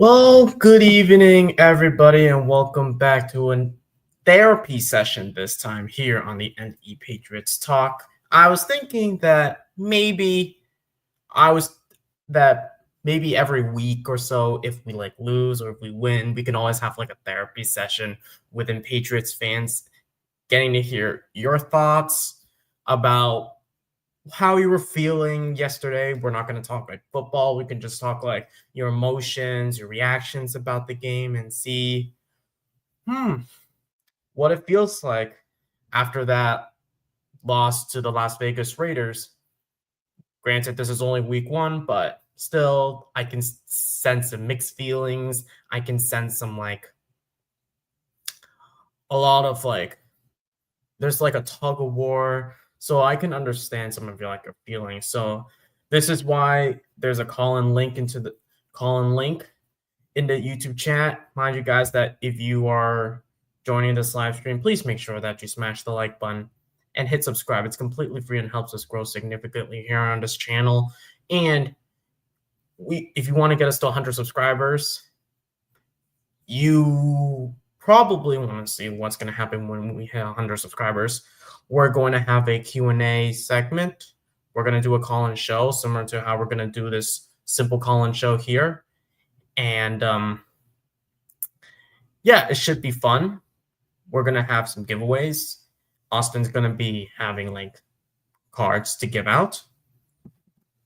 Well, good evening, everybody, and welcome back to a therapy session this time here on the NE Patriots Talk. I was thinking that I was maybe every week or so, if we lose or if we win, we can always have like a therapy session within Patriots fans, getting to hear your thoughts about how you were feeling yesterday. We're not going to talk like football. We can just talk like your emotions, your reactions about the game, and see hmm, what it feels like after that loss to the Las Vegas Raiders. Granted, this is only week one, but still, I can sense some mixed feelings. I can sense some a lot of there's like a tug of war. So I can understand some of your feelings. So this is why there's a call-in link in the YouTube chat. Mind you guys that if you are joining this live stream, please make sure that you smash the like button and hit subscribe. It's completely free and helps us grow significantly here on this channel. And if you want to get us to 100 subscribers, you probably want to see what's going to happen when we hit 100 subscribers. We're going to have a Q&A segment. We're going to do a call-in show similar to how we're going to do this simple call-in show here. And yeah, it should be fun. We're going to have some giveaways. Austin's going to be having like cards to give out.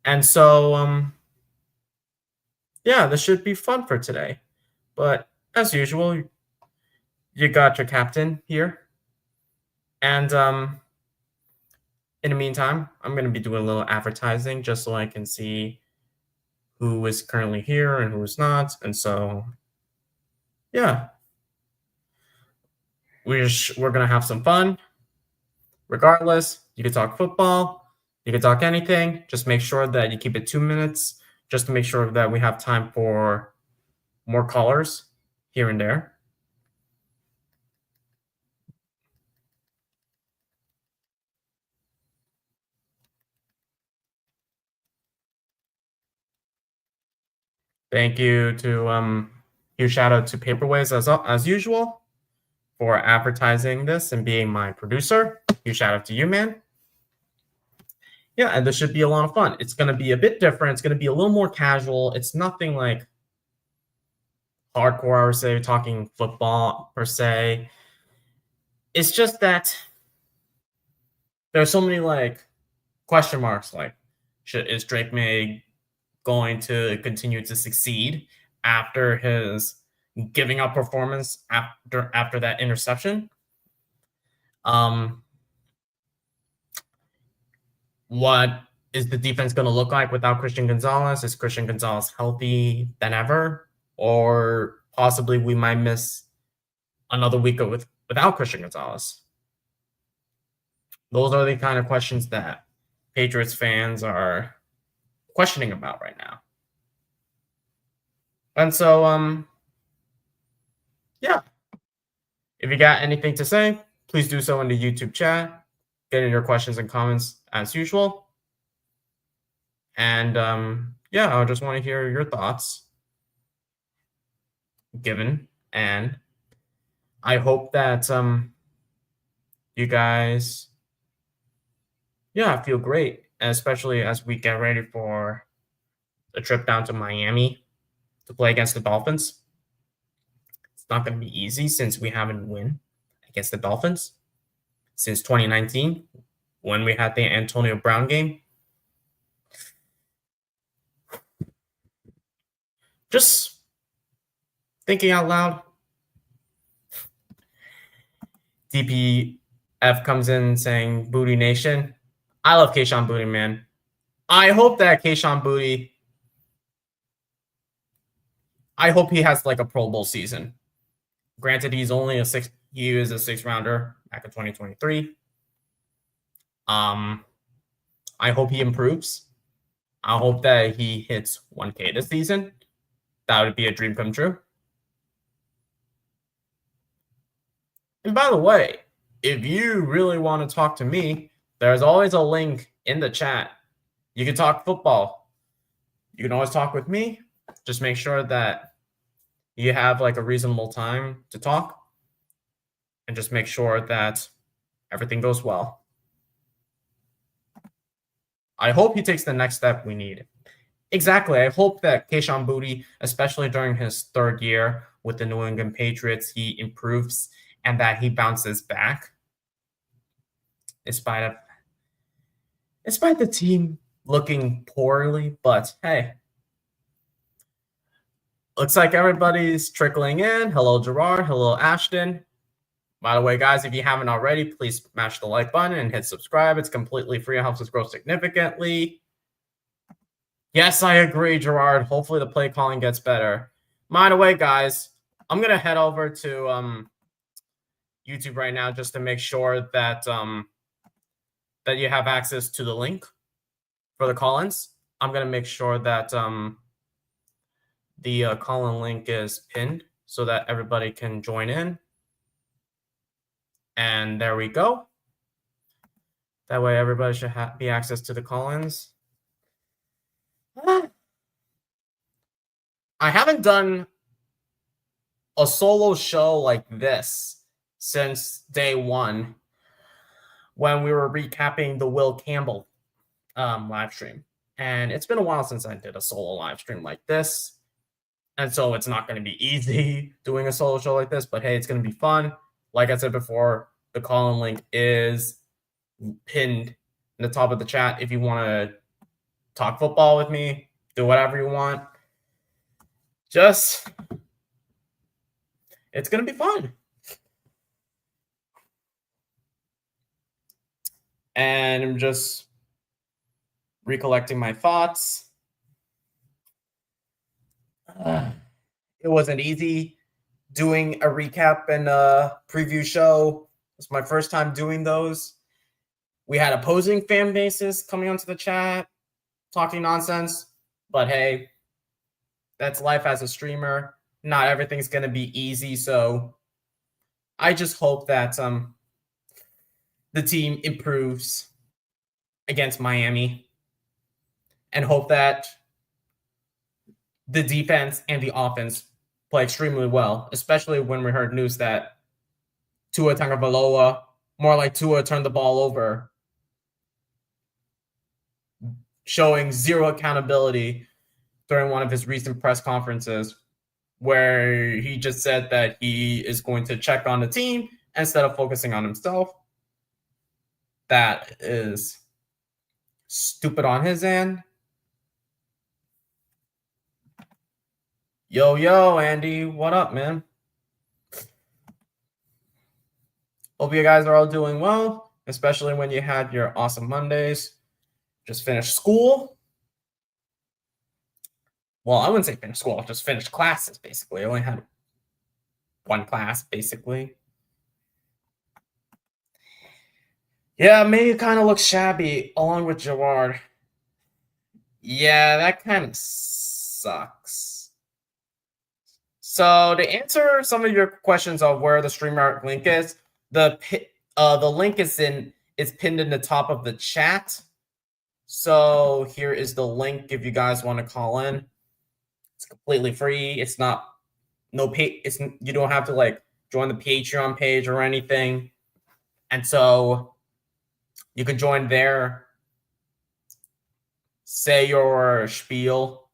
And so, yeah, this should be fun for today. But as usual, you got your captain here. And in the meantime, I'm going to be doing a little advertising just so I can see who is currently here and who's not. And so, yeah, we're going to have some fun. Regardless, you can talk football, you can talk anything. Just make sure that you keep it 2 minutes just to make sure that we have time for more callers here and there. Thank you to huge shout out to Paperways as usual for advertising this and being my producer. Huge shout out to you, man. Yeah, and this should be a lot of fun. It's going to be a bit different. It's going to be a little more casual. It's nothing like hardcore, I would say, talking football per se. It's just that there's so many question marks. Is Drake May going to continue to succeed after his giving up performance after that interception? What is the defense going to look like without Christian Gonzalez? Is Christian Gonzalez healthy than ever? Or possibly we might miss another week without Christian Gonzalez? Those are the kind of questions that Patriots fans are questioning about right now. And so, yeah. If you got anything to say, please do so in the YouTube chat. Get in your questions and comments as usual. And yeah, I just want to hear your thoughts given. And I hope that you guys, yeah, feel great, especially as we get ready for the trip down to Miami to play against the Dolphins. It's not going to be easy since we haven't won against the Dolphins since 2019 when we had the Antonio Brown game. Just thinking out loud. DPF comes in saying, Booty Nation. I love Kayshon Boutte, man. I hope that Kayshon Boutte, I hope he has like a Pro Bowl season. Granted, he is a 6th rounder back in 2023. I hope he improves. I hope that he hits 1K this season. That would be a dream come true. And by the way, if you really want to talk to me, there's always a link in the chat. You can talk football. You can always talk with me. Just make sure that you have like a reasonable time to talk and just make sure that everything goes well. I hope he takes the next step we need. Exactly. I hope that Keishon Booty, especially during his third year with the New England Patriots, he improves and that he bounces back despite the team looking poorly. But hey, looks like everybody's trickling in. Hello, Gerard. Hello, Ashton. By the way, guys, if you haven't already, please smash the like button and hit subscribe. It's completely free. It helps us grow significantly. Yes, I agree, Gerard. Hopefully the play calling gets better. By the way, guys, I'm going to head over to YouTube right now just to make sure that that you have access to the link for the call-ins. I'm going to make sure that the call-in link is pinned so that everybody can join in. And there we go. That way everybody should be access to the call-ins. I haven't done a solo show like this since day one when we were recapping the Will Campbell live stream. And it's been a while since I did a solo live stream like this. And so it's not going to be easy doing a solo show like this, but hey, it's going to be fun. Like I said before, the call-in link is pinned in the top of the chat if you want to talk football with me, do whatever you want. It's going to be fun. And I'm just recollecting my thoughts. It wasn't easy doing a recap and a preview show. It's my first time doing those. We had opposing fan bases coming onto the chat, talking nonsense. But hey, that's life as a streamer. Not everything's going to be easy. So I just hope that the team improves against Miami and hope that the defense and the offense play extremely well, especially when we heard news that Tua Tagovailoa, more like Tua, turned the ball over, showing zero accountability during one of his recent press conferences where he just said that he is going to check on the team instead of focusing on himself. That is stupid on his end. Yo, Andy, what up, man? Hope you guys are all doing well, especially when you had your awesome Mondays. Just finished school. Well, I wouldn't say finished school, just finished classes, basically. I only had one class, basically. Yeah, May kind of looks shabby, along with Gerard. Yeah, that kind of sucks. So to answer some of your questions of where the StreamYard link is, the link is pinned in the top of the chat. So here is the link if you guys want to call in. It's completely free. It's not you don't have to like join the Patreon page or anything. And so you can join there, say your spiel.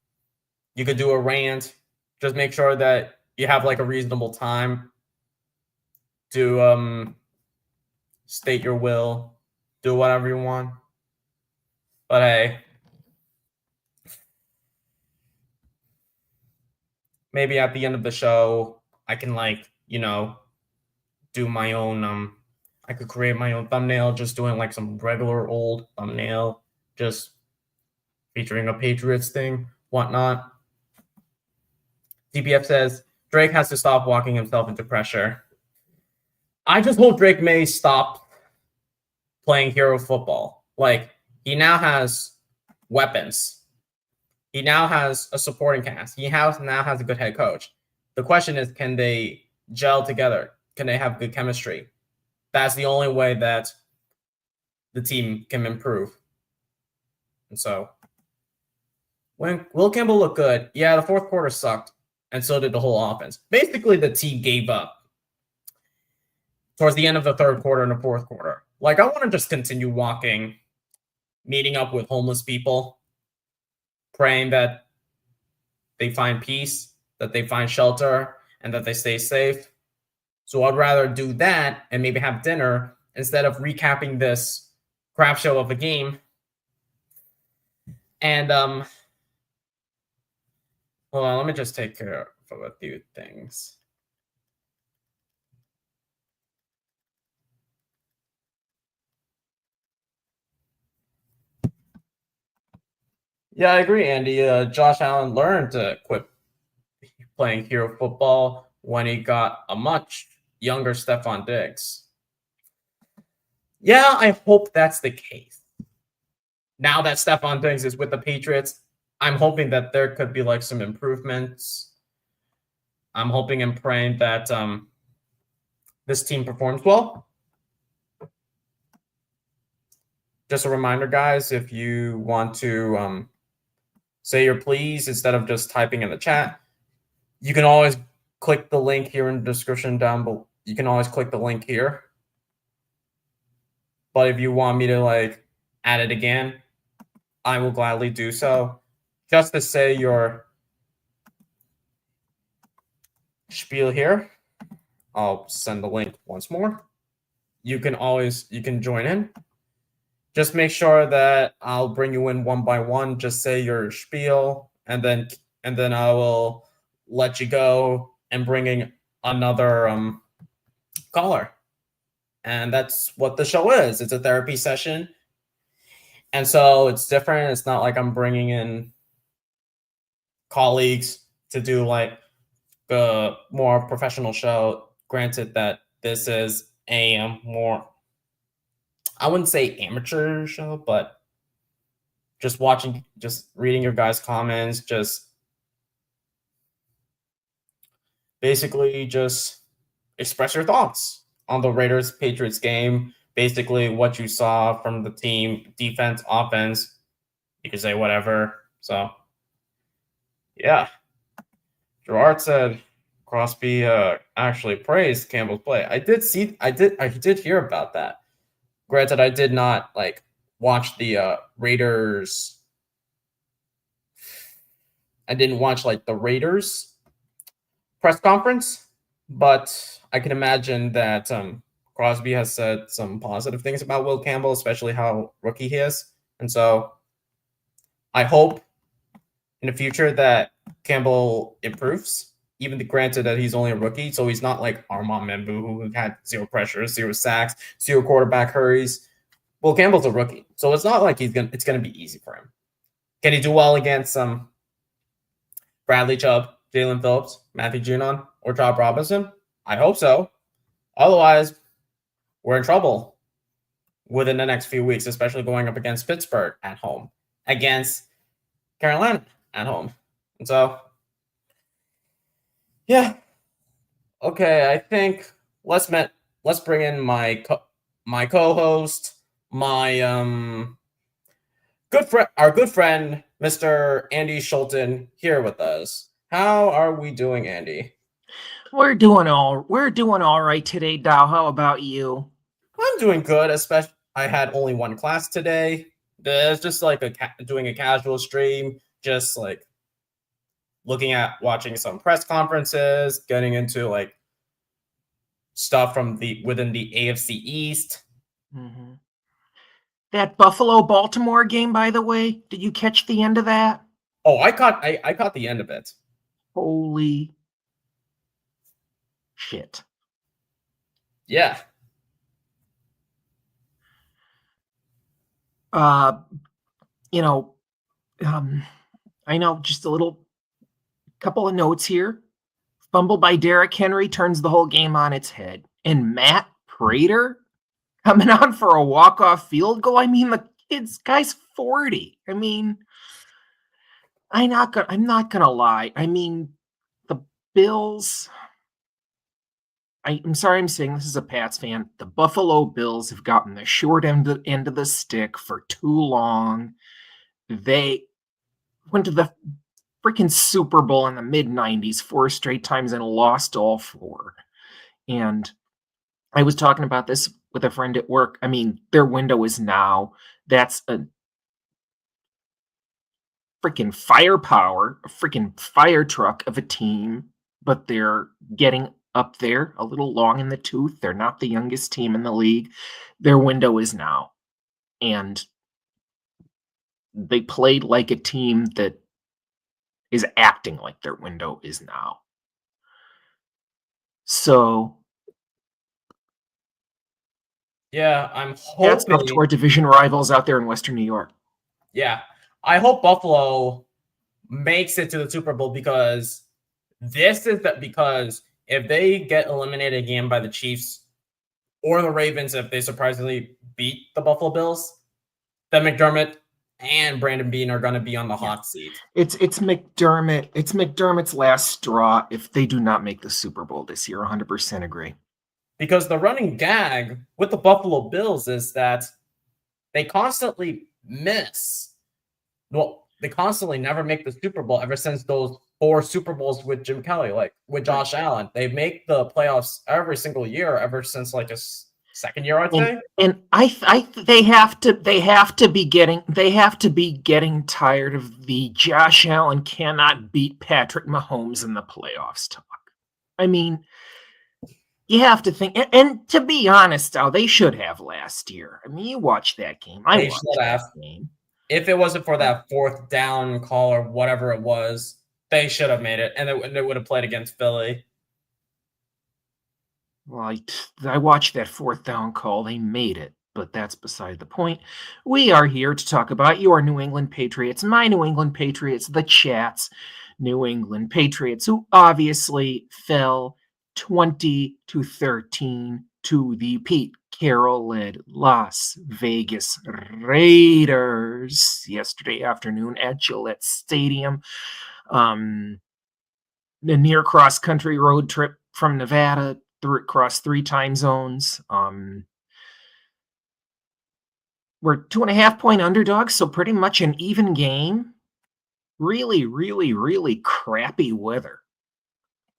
You could do a rant. Just make sure that you have like a reasonable time to state your will, do whatever you want. But hey, maybe at the end of the show, I can do my own I could create my own thumbnail, just doing like some regular old thumbnail, just featuring a Patriots thing, whatnot. DPF says, Drake has to stop walking himself into pressure. I just hope Drake May stop playing hero football. Like, he now has weapons. He now has a supporting cast. He now has a good head coach. The question is, can they gel together? Can they have good chemistry? That's the only way that the team can improve. And so, when Will Campbell looked good, yeah, the fourth quarter sucked. and so did the whole offense. Basically, the team gave up towards the end of the third quarter and the fourth quarter. Like, I want to just continue walking, meeting up with homeless people, praying that they find peace, that they find shelter, and that they stay safe. So I'd rather do that and maybe have dinner instead of recapping this crap show of a game. And hold on, let me just take care of a few things. Yeah, I agree, Andy. Josh Allen learned to quit playing hero football when he got a much younger Stephon Diggs. Yeah, I hope that's the case. Now that Stephon Diggs is with the Patriots, I'm hoping that there could be like some improvements. I'm hoping and praying that this team performs well. Just a reminder, guys, if you want to say your please instead of just typing in the chat, you can always click the link here in the description down below. You can always click the link here. But if you want me to like add it again, I will gladly do so. Just to say your spiel here, I'll send the link once more. You can join in. Just make sure that I'll bring you in one by one. Just say your spiel, and then I will let you go and bring in another caller. And that's what the show is. It's a therapy session. And so it's different. It's not like I'm bringing in colleagues to do like a more professional show. Granted that this is a more, I wouldn't say amateur show, but just reading your guys' comments, just basically just express your thoughts on the Raiders Patriots game. Basically, what you saw from the team, defense, offense. You can say whatever. So, yeah. Gerard said Crosby actually praised Campbell's play. I did hear about that. Granted, I did not like watch the Raiders. I didn't watch like the Raiders press conference, but I can imagine that Crosby has said some positive things about Will Campbell, especially how rookie he is. And so I hope in the future that Campbell improves, even granted that he's only a rookie. So he's not like Armand Membu, who had 0 pressure, 0 sacks, 0 quarterback hurries. Will Campbell's a rookie. So it's not like it's going to be easy for him. Can he do well against Bradley Chubb, Jalen Phillips, Matthew Judon, or Job Robinson? I hope so. Otherwise, we're in trouble within the next few weeks, especially going up against Pittsburgh at home, against Carolina at home. And so, yeah. Okay, I think let's bring in my co-host, my our good friend, Mr. Andy Schulten, here with us. How are we doing, Andy? We're doing all right today, Dow. How about you? I'm doing good. Especially, I had only one class today. It's just like doing a casual stream, just like watching some press conferences, getting into like stuff from within the AFC East. Mm-hmm. That Buffalo-Baltimore game, by the way, did you catch the end of that? Oh, I caught the end of it. Holy shit. Yeah. I know, just a little couple of notes here. Fumble by Derrick Henry turns the whole game on its head. And Matt Prater coming on for a walk-off field goal. I mean, the guy's 40. I mean, I'm not gonna lie. I mean, the Bills. I'm sorry I'm saying this as a Pats fan. The Buffalo Bills have gotten the short end of the stick for too long. They went to the freaking Super Bowl in the mid-90s 4 straight times and lost all 4. And I was talking about this with a friend at work. I mean, their window is now. That's a freaking firepower, a freaking fire truck of a team, but they're getting up there a little long in the tooth. They're not the youngest team in the league. Their window is now. And they played like a team that is acting like their window is now. So Yeah, I'm hats off to hoping. our division rivals out there in Western New York. Yeah, I hope Buffalo makes it to the Super Bowl because because if they get eliminated again by the Chiefs or the Ravens, if they surprisingly beat the Buffalo Bills, then McDermott and Brandon Beane are going to be on the hot seat. It's McDermott. It's McDermott's last straw if they do not make the Super Bowl this year. 100% agree. Because the running gag with the Buffalo Bills is that they constantly miss. Well, they constantly never make the Super Bowl ever since those 4 Super Bowls with Jim Kelly, like with Josh Allen. They make the playoffs every single year ever since like a second year, I'd say. And they have to be getting tired of the Josh Allen cannot beat Patrick Mahomes in the playoffs talk. I mean, you have to think, and to be honest, they should have last year. I mean, you watched that game. I watched that game. If it wasn't for that 4th down call or whatever it was, they should have made it, and they would have played against Philly. Well, I watched that 4th down call. They made it, but that's beside the point. We are here to talk about your New England Patriots, my New England Patriots, the Chats New England Patriots, who obviously fell 20-13 to the Pete Carroll-led Las Vegas Raiders yesterday afternoon at Gillette Stadium. The near cross-country road trip from Nevada across 3 time zones. We're 2.5-point underdogs, so pretty much an even game. Really, really, really crappy weather.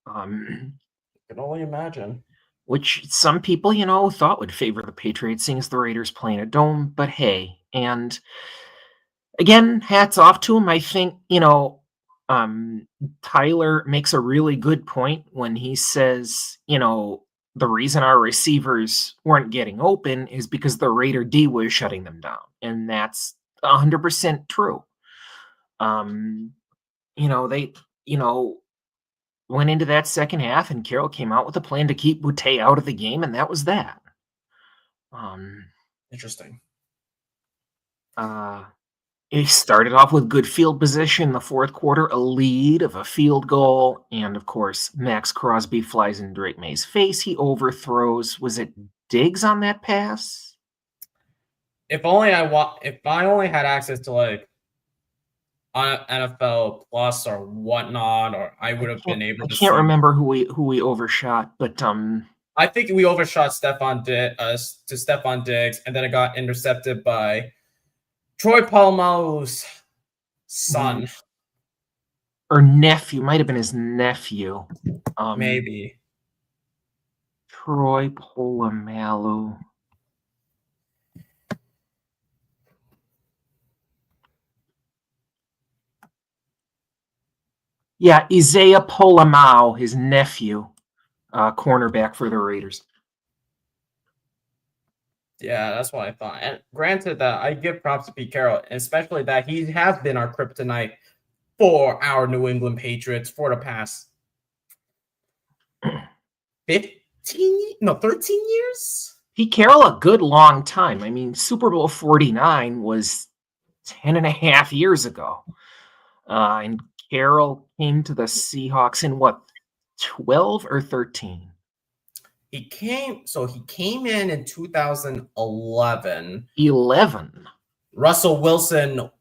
I can only imagine. Which some people, thought would favor the Patriots, seeing as the Raiders playing a dome. But hey, and again, hats off to him. I think, Tyler makes a really good point when he says, the reason our receivers weren't getting open is because the Raider D was shutting them down. And that's 100% true. They, went into that second half and Carroll came out with a plan to keep Boutte out of the game, and that was that. Interesting. He started off with good field position in the 4th quarter, a lead of a field goal, and of course, Max Crosby flies in Drake May's face. He overthrows. Was it Diggs on that pass? If I only had access to like NFL Plus or whatnot, or I would have been able to. I can't remember who we overshot, but I think we overshot Stefon Diggs, and then it got intercepted by Troy Polamalu's son. Or nephew. Might have been his nephew. Maybe. Troy Polamalu. Yeah, Isaiah Polamau, his nephew, cornerback for the Raiders. Yeah, that's what I thought. And granted that I give props to Pete Carroll, especially that he has been our kryptonite for our New England Patriots for the past 13 years? Pete Carroll, a good long time. I mean, Super Bowl 49 was 10 and a half years ago. And Carroll came to the Seahawks in what, 12 or 13? He came in 2011. 11. Russell Wilson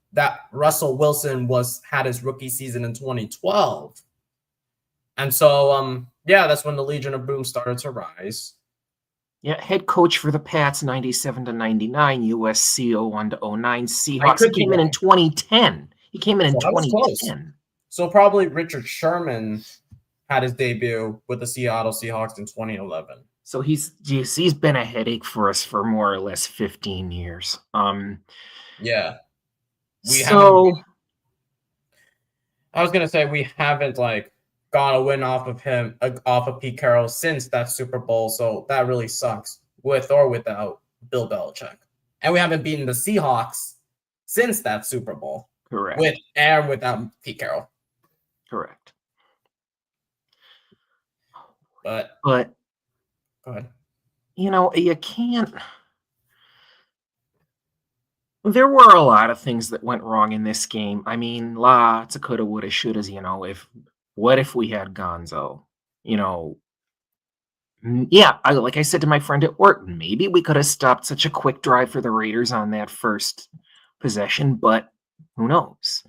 had his rookie season in 2012. And so that's when the Legion of Boom started to rise. Yeah, head coach for the Pats 97-99, USC 01-09, Seahawks. He came in 2010. He came in 2010. So probably Richard Sherman had his debut with the Seattle Seahawks in 2011. So he's been a headache for us for more or less 15 years. Yeah. We haven't So I was gonna say we haven't like got a win off of him off of Pete Carroll since that Super Bowl, so that really sucks with or without Bill Belichick. And we haven't beaten the Seahawks since that Super Bowl correct. with and without Pete Carroll. Correct. But go ahead. You can't. There were a lot of things that went wrong in this game. I mean, lots of coulda, woulda, shouldas. What if we had Gonzo? You know, yeah. Like I said to my friend at work, maybe we could have stopped such a quick drive for the Raiders on that first possession, but who knows?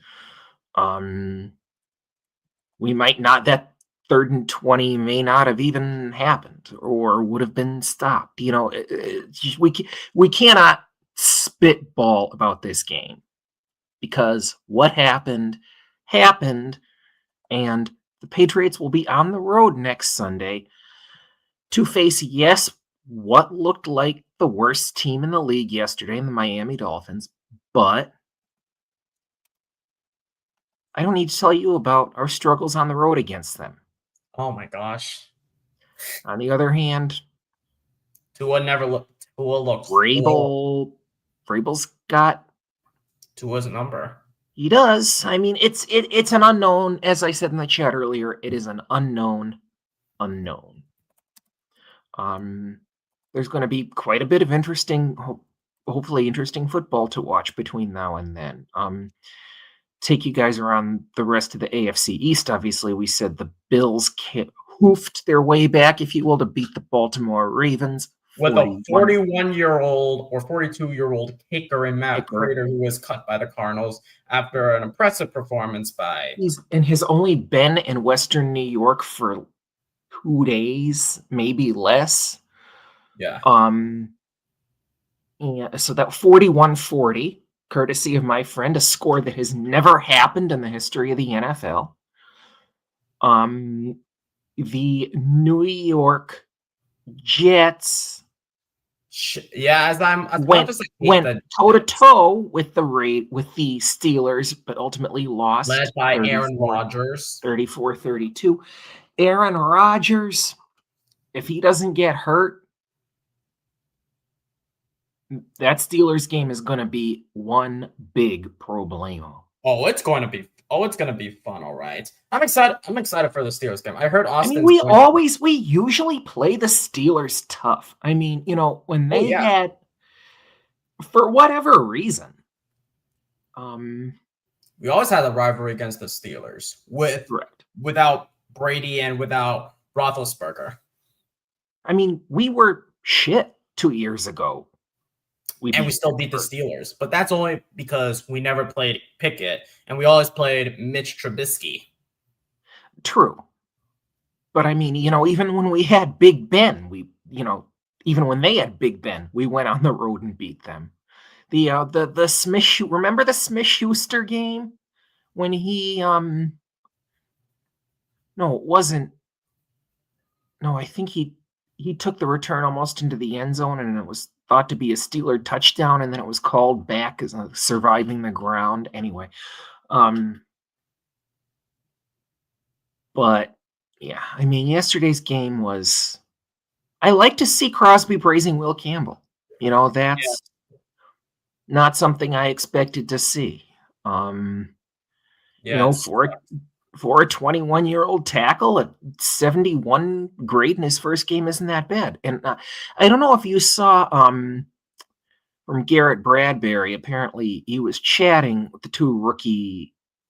We might not. That 3rd and 20 may not have even happened, or would have been stopped. We cannot spitball about this game, because what happened happened, and the Patriots will be on the road next Sunday to face, yes, what looked like the worst team in the league yesterday in the Miami Dolphins, but I don't need to tell you about our struggles on the road against them. Oh my gosh. On the other hand, Tua never looked. Tua looked. Vrabel's got Tua's number. He does. I mean, it's an unknown. As I said in the chat earlier, it is an unknown. There's going to be quite a bit of hopefully interesting football to watch between now and then. Take you guys around the rest of the AFC East. Obviously, we said the Bills hoofed their way back, if you will, to beat the Baltimore Ravens. With a 41-year-old or 42-year-old kicker in Matt Prater, who was cut by the Cardinals after an impressive performance by. He's only been in Western New York for 2 days, maybe less. Yeah. Yeah, so that 41-40, courtesy of my friend, a score that has never happened in the history of the NFL. The New York Jets. Yeah, as went toe-to-toe with the Steelers, but ultimately lost. Led by Aaron Rodgers. 34-32. Aaron Rodgers, if he doesn't get hurt, that Steelers game is going to be one big problemo. It's going to be fun. All right. I'm excited for the Steelers game. I heard Austin. We usually play the Steelers tough. I mean, when they had, for whatever reason, we always had a rivalry against the Steelers without Brady and without Roethlisberger. I mean, we were shit 2 years ago. We still beat the Steelers, but that's only because we never played Pickett, and we always played Mitch Trubisky. True. But I mean, even when we had Big Ben, even when they had Big Ben, we went on the road and beat them. The Smith, remember the Smith-Schuster game when he no, it wasn't. No, I think he took the return almost into the end zone, and it was thought to be a Steeler touchdown, and then it was called back as surviving the ground. Anyway, but yeah, I mean, yesterday's game was. I like to see Crosby praising Will Campbell. That's not something I expected to see. For a 21-year-old tackle at 71 grade in his first game isn't that bad. And I don't know if you saw from Garrett Bradbury. Apparently, he was chatting with the two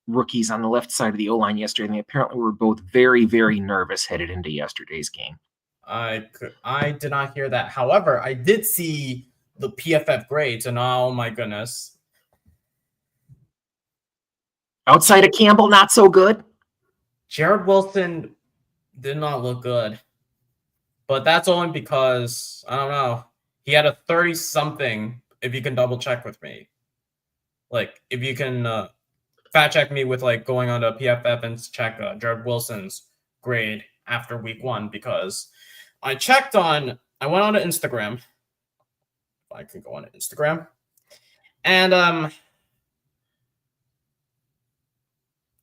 rookies on the left side of the O-line yesterday, and they apparently were both very, very nervous headed into yesterday's game. I did not hear that. However, I did see the PFF grades, and oh my goodness. Outside of Campbell, not so good? Jared Wilson did not look good. But that's only because, I don't know, he had a 30-something, if you can double check with me. Like, if you can fact check me with like going on to PFF and check Jared Wilson's grade after week 1 because I went on to Instagram. If I can go on to Instagram. And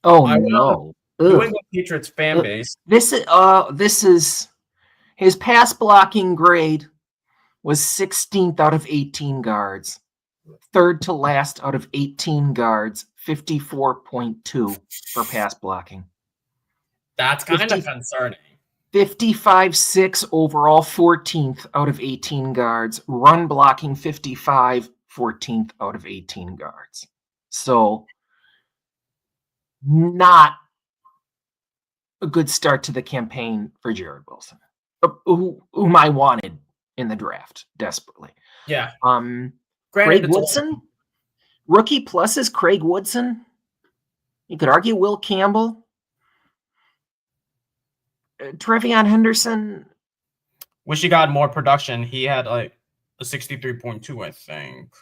Oh I went on no. the New Ugh. England Patriots fan base. This is his pass blocking grade was 16th out of 18 guards. Third to last out of 18 guards, 54.2 for pass blocking. That's kind of concerning. 55-6 overall, 14th out of 18 guards. Run blocking 55, 14th out of 18 guards. So not a good start to the campaign for Jared Wilson, whom I wanted in the draft desperately. Yeah. Craig Woodson, rookie plus is Craig Woodson. You could argue Will Campbell. Trevion Henderson. Wish he got more production. He had like a 63.2, I think.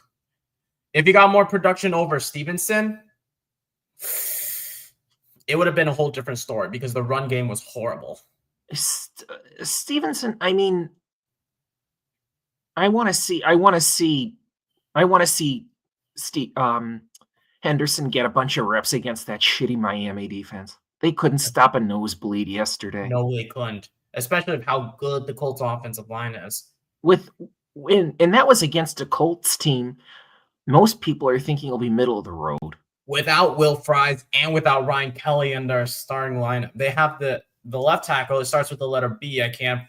If he got more production over Stevenson, it would have been a whole different story because the run game was horrible. Stevenson, I mean, I want to see Henderson get a bunch of reps against that shitty Miami defense. They couldn't stop a nosebleed yesterday. No, they couldn't, especially with how good the Colts offensive line is. And that was against a Colts team. Most people are thinking it'll be middle of the road. Without Will Fries and without Ryan Kelly in their starting lineup, they have the left tackle. It starts with the letter B. I can't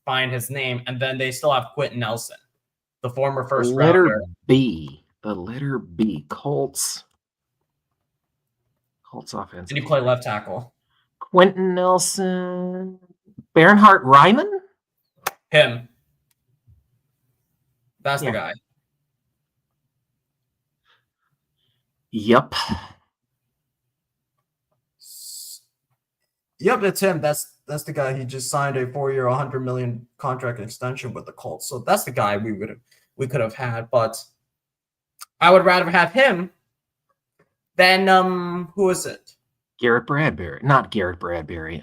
find his name, and then they still have Quentin Nelson, the former first rounder. The letter B. Colts offense. And you play left tackle. Quentin Nelson, Bernhard Ryman. Him. That's the guy. Yep. Yep, it's him. That's the guy. He just signed a 4-year, $100 million contract extension with the Colts. So that's the guy we could have had. But I would rather have him than who is it? Garrett Bradbury. Not Garrett Bradbury.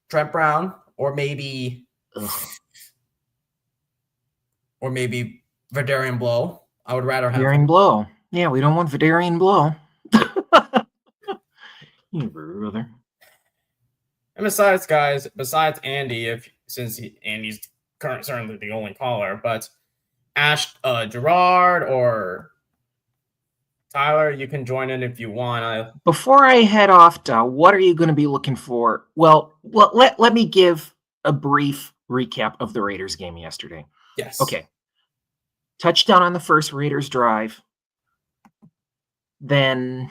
Trent Brown, or maybe Verdarian Blow. I would rather have Verdarian Blow. Yeah, we don't want Verdarian Blow. You brother. And besides Andy, since Andy's currently the only caller, but Gerard or Tyler, you can join in if you want. Before I head off, what are you going to be looking for? Well, let me give a brief recap of the Raiders game yesterday. Yes. Okay. Touchdown on the first Raiders drive. Then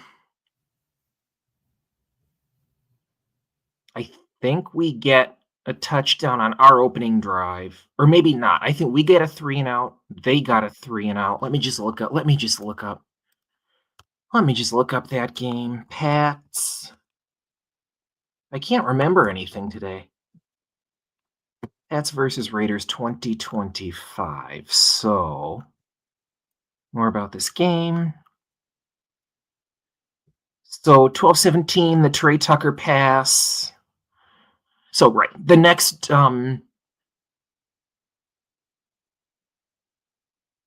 I think we get a touchdown on our opening drive, or maybe not. I think we get a 3-and-out. They got a 3-and-out. Let me just look up that game. Pats. I can't remember anything today. Pats versus Raiders 2025. So, more about this game. So, 12-17, the Trey Tucker pass. So, right, the next... so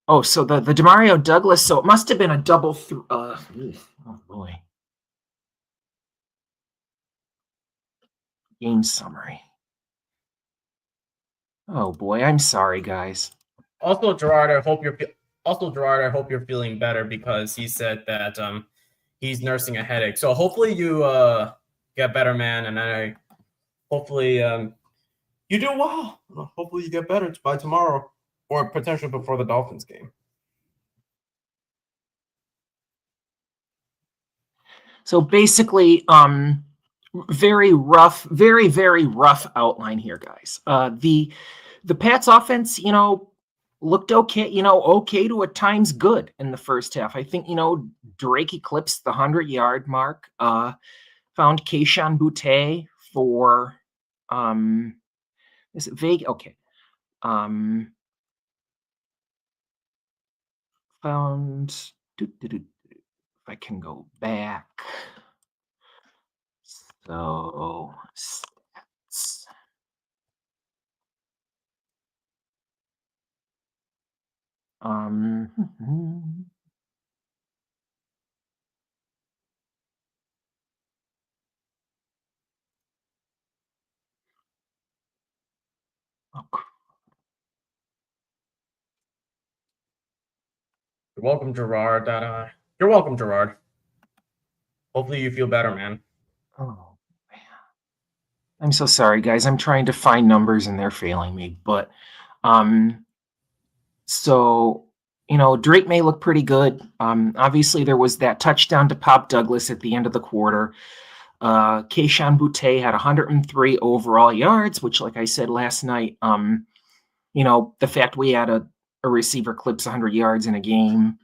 the Demario Douglas, so it must have been a double... oh, boy. Game summary. Oh, boy, I'm sorry, guys. Also, Gerard, I hope you're feeling better because he said that he's nursing a headache. So hopefully you get better, man, and hopefully you do well. Hopefully you get better by tomorrow or potentially before the Dolphins game. So basically, very rough, very, very rough outline here, guys. The Pats offense, looked okay, okay to at times good in the first half. I think, Drake eclipsed the 100-yard mark. Found Keyshawn Boutte for is it vague? Okay. Found I can go back. So stats. Oh, You're welcome, Gerard. You're welcome, Gerard. Hopefully you feel better, man. oh, man. I'm so sorry, guys. I'm trying to find numbers and they're failing me. But so Drake may look pretty good. Obviously, there was that touchdown to Pop Douglas at the end of the quarter. Keishawn Butte had 103 overall yards, which, like I said last night, the fact we had a receiver clips 100 yards in a game,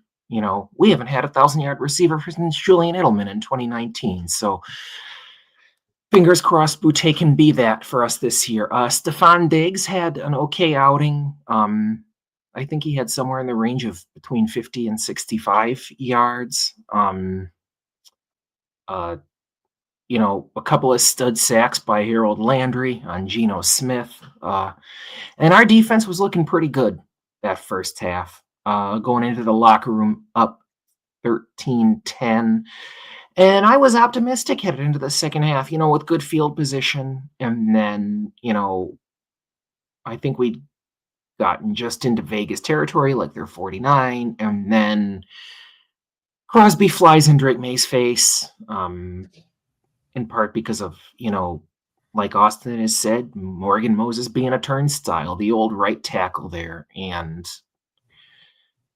we haven't had a 1,000-yard receiver since Julian Edelman in 2019. So fingers crossed Butte can be that for us this year. Stephon Diggs had an okay outing. I think he had somewhere in the range of between 50 and 65 yards. A couple of stud sacks by Harold Landry on Geno Smith. And our defense was looking pretty good that first half. Going into the locker room up 13-10. And I was optimistic headed into the second half, with good field position. And then, I think we'd gotten just into Vegas territory, like they're 49. And then Crosby flies in Drake May's face, in part because of, like Austin has said, Morgan Moses being a turnstile, the old right tackle there. And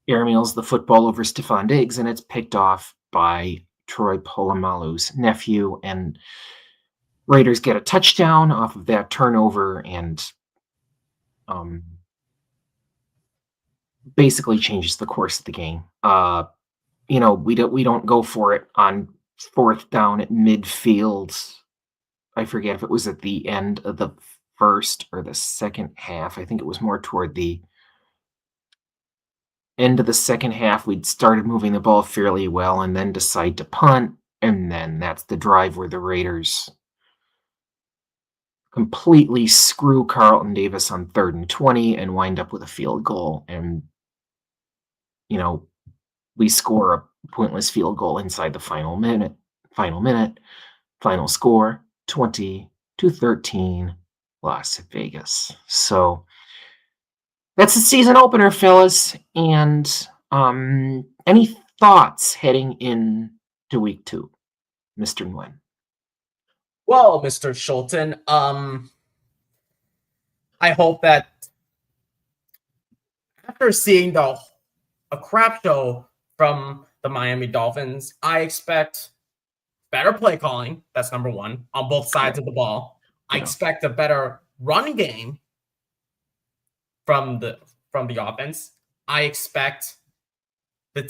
airmails the football over Stephon Diggs, and it's picked off by Troy Polamalu's nephew, and Raiders get a touchdown off of that turnover, and basically changes the course of the game. We don't go for it on fourth down at midfield. I forget if it was at the end of the first or the second half. I think it was more toward the end of the second half. We'd started moving the ball fairly well and then decide to punt. And then that's the drive where the Raiders completely screw Carlton Davis on 3rd and 20 and wind up with a field goal. And, we score a pointless field goal inside the final minute, final score 20-13, Las Vegas. So that's the season opener, fellas. And any thoughts heading into week 2, Mr. Nguyen? Well, Mr. Schulten, I hope that after seeing a crap show from the Miami Dolphins, I expect better play calling. That's number one on both sides of the ball. I expect a better run game from the offense. I expect the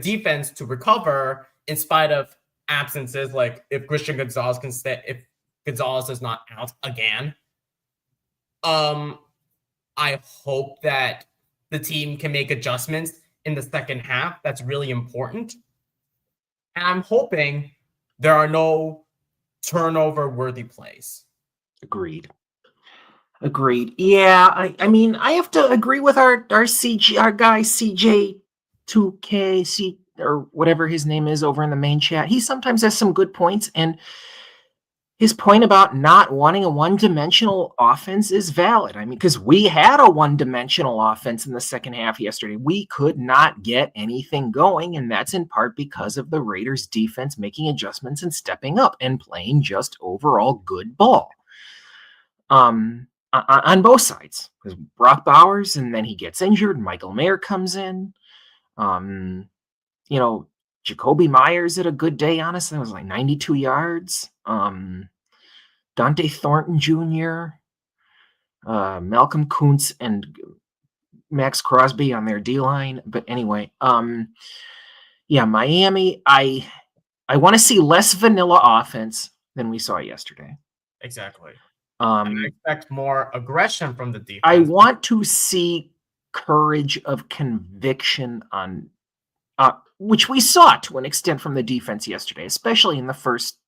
defense to recover in spite of absences, like if Christian Gonzalez can stay, if Gonzalez is not out again. I hope that the team can make adjustments in the second half. That's really important. And I'm hoping there are no turnover-worthy plays. Agreed. Yeah, I mean, I have to agree with our guy CJ2K or whatever his name is over in the main chat. He sometimes has some good points, and his point about not wanting a one-dimensional offense is valid. I mean, because we had a one-dimensional offense in the second half yesterday. We could not get anything going, and that's in part because of the Raiders' defense making adjustments and stepping up and playing just overall good ball. On both sides, because Brock Bowers, and then he gets injured. Michael Mayer comes in. Jacoby Myers had a good day, honestly. It was like 92 yards. Dante Thornton Jr., Malcolm Kuntz, and Max Crosby on their D-line. But anyway, Miami, I want to see less vanilla offense than we saw yesterday. Exactly. I expect more aggression from the defense. I want to see courage of conviction on which we saw to an extent from the defense yesterday, especially in the first,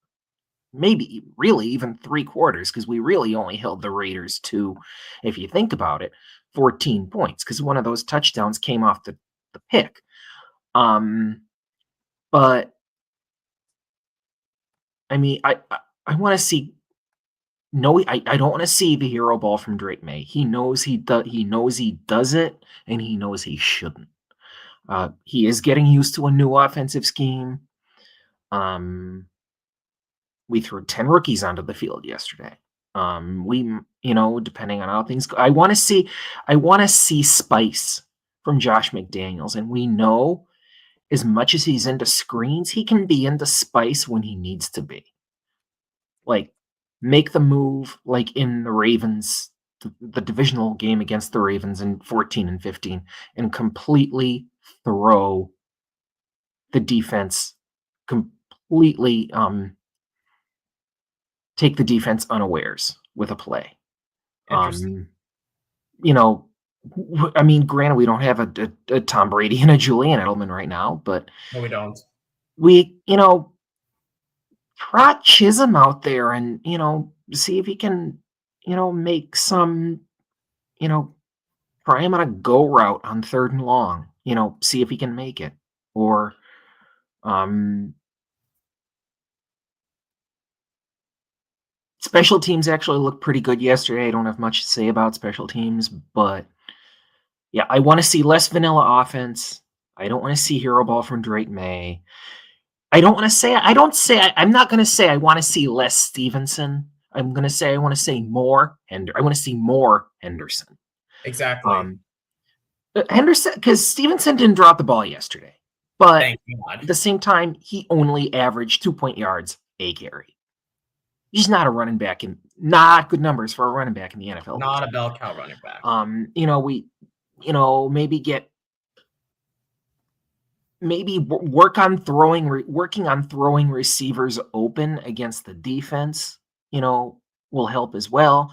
maybe really even 3 quarters, because we really only held the Raiders to, if you think about it, 14 points, because one of those touchdowns came off the pick. But I mean, I want to see. No, I don't want to see the hero ball from Drake May. He knows he does it, and he knows he shouldn't. He is getting used to a new offensive scheme. We threw 10 rookies onto the field yesterday. Depending on how things go, I want to see spice from Josh McDaniels, and we know as much as he's into screens, he can be into spice when he needs to be. Like, make the move like in the Ravens, the divisional game against the Ravens in 14 and 15, and completely throw the defense, completely take the defense unawares with a play. Interesting. I mean, granted, we don't have a Tom Brady and a Julian Edelman right now, but No, we don't. we, trot Chisholm out there and, see if he can, make some, try him on a go route on 3rd and long, see if he can make it. Or, special teams actually looked pretty good yesterday. I don't have much to say about special teams, but yeah, I want to see less vanilla offense. I don't want to see hero ball from Drake May. I'm not going to say I want to see less Stevenson. I'm going to say I want to see more Henderson. Exactly. Henderson, because Stevenson didn't drop the ball yesterday, but Thank God. at the same time, he only averaged 2 yards a carry. He's not a running back, and not good numbers for a running back in the NFL. Not a bell cow running back. Working on throwing receivers open against the defense, will help as well.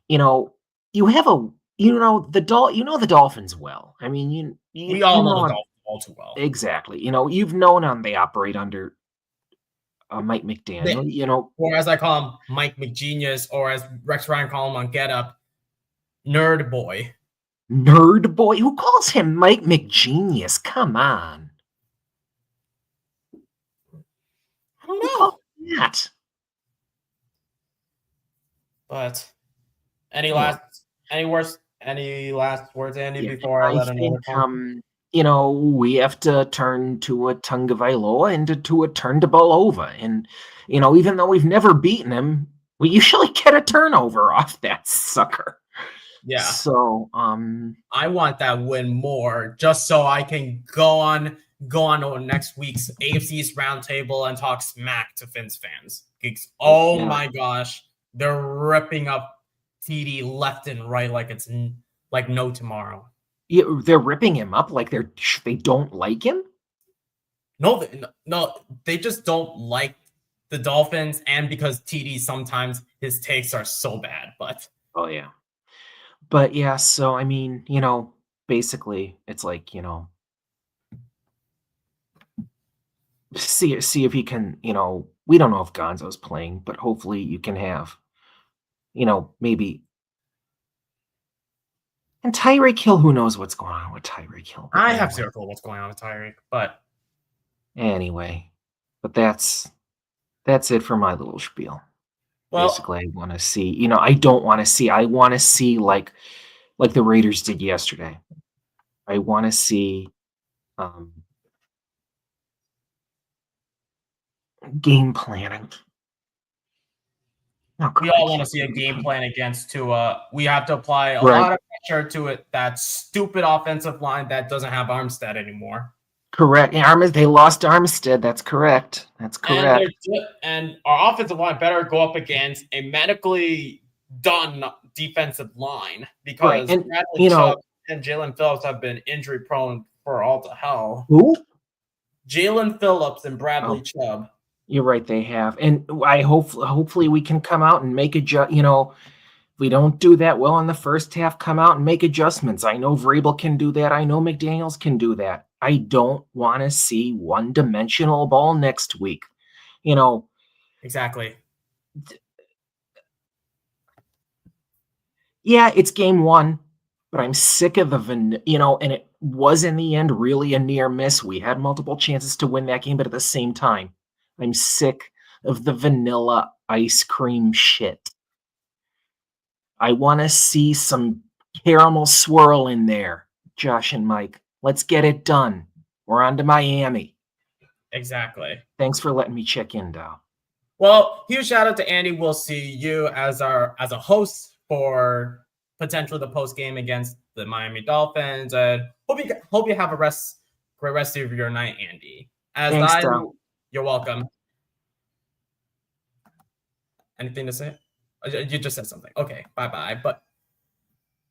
You have the Dolphins well. I mean, we all know the Dolphins all too well. Exactly. You've known them. They operate under Mike McDaniel. Or as I call him, Mike McGenius, or as Rex Ryan call him on Get Up, Nerd Boy. Nerd Boy? Who calls him Mike McGenius? Come on. I don't know. That. But any last words, Andy, before I let another come? We have to turn to a Tagovailoa and to a turn to Belova. And, even though we've never beaten him, we usually get a turnover off that sucker. Yeah. So, I want that win more just so I can go on to next week's AFC East roundtable and talk smack to Finns fans. My gosh, they're ripping up TD left and right like it's like no tomorrow. Yeah, they're ripping him up like they don't like him? No, they just don't like the Dolphins, and because TD sometimes his takes are so bad, but oh yeah. But yeah, so I mean, basically it's like, see if he can, we don't know if Gonzo's playing, but hopefully you can have, maybe. And Tyreek Hill, who knows what's going on with Tyreek Hill? I have zero clue what's going on with Tyreek, but anyway, but that's it for my little spiel. Well, basically, I want to see, I want to see like the Raiders did yesterday. I want to see game planning. We all want to see a game plan against Tua. We have to apply a lot of pressure to it. That stupid offensive line that doesn't have Armstead anymore. Correct. They lost Armstead. That's correct. And our offensive line better go up against a medically done defensive line, because Bradley Chubb and Jalen Phillips have been injury prone for all to hell. Who? Jalen Phillips and Bradley Chubb. You're right, they have. And I hopefully we can come out and make if we don't do that well in the first half, come out and make adjustments. I know Vrabel can do that. I know McDaniels can do that. I don't want to see one-dimensional ball next week. Exactly. Yeah, it's game one, but I'm sick of and it was in the end really a near miss. We had multiple chances to win that game, but at the same time, I'm sick of the vanilla ice cream shit. I want to see some caramel swirl in there, Josh and Mike. Let's get it done. We're on to Miami. Exactly. Thanks for letting me check in, Dow. Well, huge shout out to Andy. We'll see you as a host for potentially the post game against the Miami Dolphins. Hope you have a great rest of your night, Andy. Thanks, Dow. You're welcome. Anything to say? You just said something. Okay, bye. But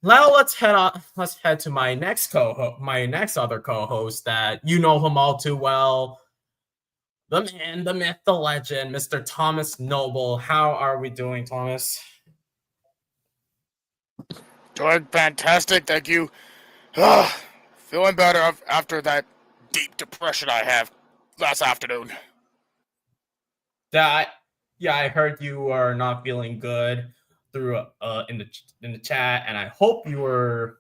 now let's head to my next other co-host that you know him all too well. The man, the myth, the legend, Mr. Thomas Noble. How are we doing, Thomas? Doing fantastic, thank you. Feeling better after that deep depression I had last afternoon. I heard you are not feeling good through in the chat, and I hope you were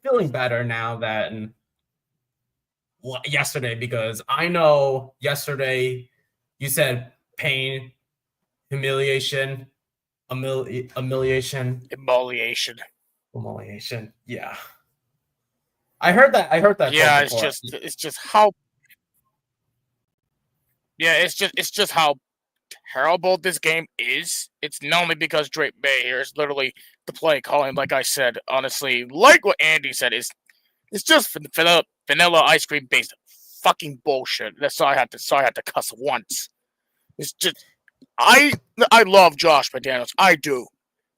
feeling better now than yesterday, because I know yesterday you said pain, humiliation, humiliation. Yeah, I heard that. Yeah, before. it's just how. Yeah, it's just how terrible this game is. It's not only because Drake May here. It's literally the play calling. Like I said, honestly, like what Andy said, it's just vanilla ice cream based fucking bullshit. That's why I had to cuss once. It's just I love Josh McDaniels. I do.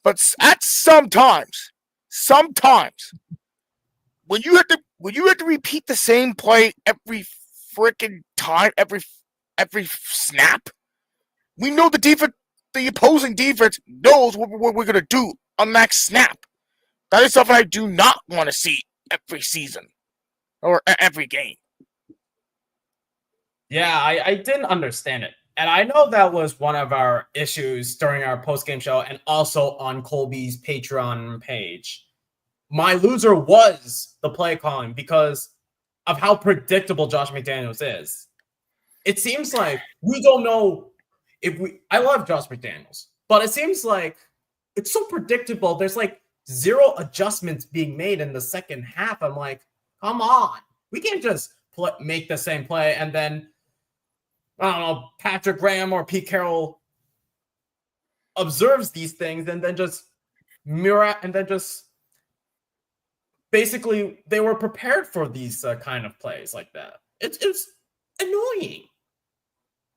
But at sometimes when you have to repeat the same play every freaking time, every snap, we know the opposing defense knows what we're gonna do on that snap. That is something I do not want to see every season or every game. Yeah, I didn't understand it. And I know that was one of our issues during our post-game show and also on Colby's Patreon page. My loser was the play calling because of how predictable Josh McDaniels is. It seems like we don't know I love Josh McDaniels, but it seems like it's so predictable. There's like zero adjustments being made in the second half. I'm like, come on. We can't just make the same play and then I don't know, Patrick Graham or Pete Carroll observes these things and then just basically they were prepared for these kind of plays like that. It's annoying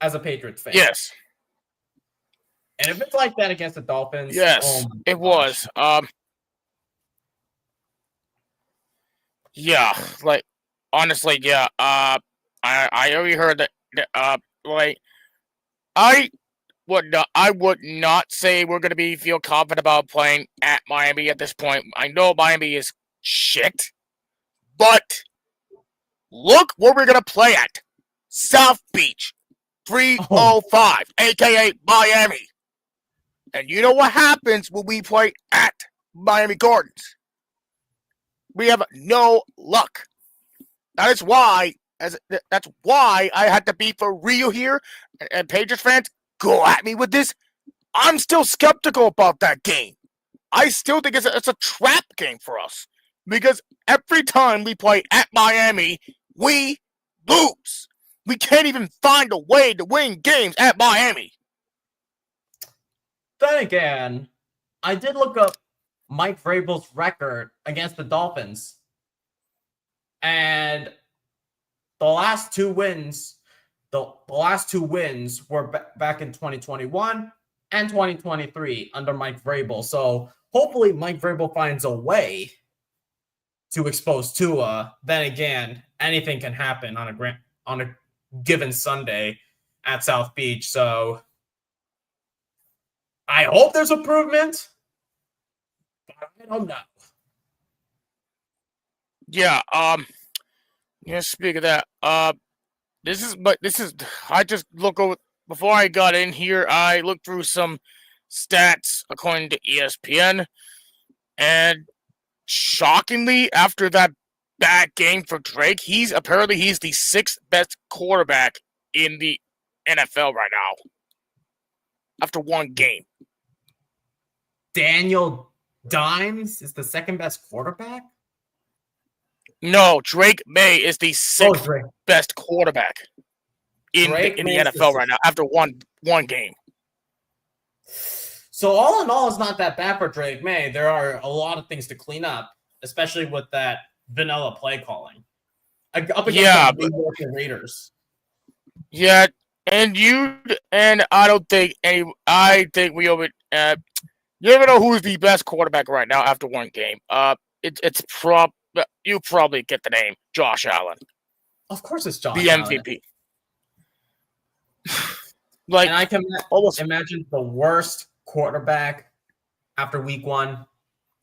as a Patriots fan. Yes. And if it's like that against the Dolphins, yes, it was. Yeah, like honestly, yeah. I already heard that. Like I would not say we're gonna feel confident about playing at Miami at this point. I know Miami is shit, but look where we're gonna play at. South Beach, 305, aka Miami. And you know what happens when we play at Miami Gardens? We have no luck. That's why I had to be for real here. And Patriots fans, go at me with this. I'm still skeptical about that game. I still think it's a trap game for us. Because every time we play at Miami, we lose. We can't even find a way to win games at Miami. Then again, I did look up Mike Vrabel's record against the Dolphins. And the last two wins were back in 2021 and 2023 under Mike Vrabel. So hopefully Mike Vrabel finds a way to expose Tua. Then again, anything can happen on a given Sunday at South Beach. So I hope there's improvement, but I don't know. Yeah, Yeah, speak of that. I just look over before I got in here. I looked through some stats according to ESPN, and shockingly, after that bad game for Drake, he's the sixth best quarterback in the NFL right now after one game. Daniel Dimes is the second best quarterback? No, Drake May is the sixth best quarterback in the NFL right now after one game. So all in all, it's not that bad for Drake May. There are a lot of things to clean up, especially with that vanilla play calling. Up against the New York Raiders. Yeah, and I don't think I think we over. You never know who's the best quarterback right now after one game. You probably get the name Josh Allen. Of course, it's Josh the Allen. MVP. And I can almost imagine the worst quarterback after week one.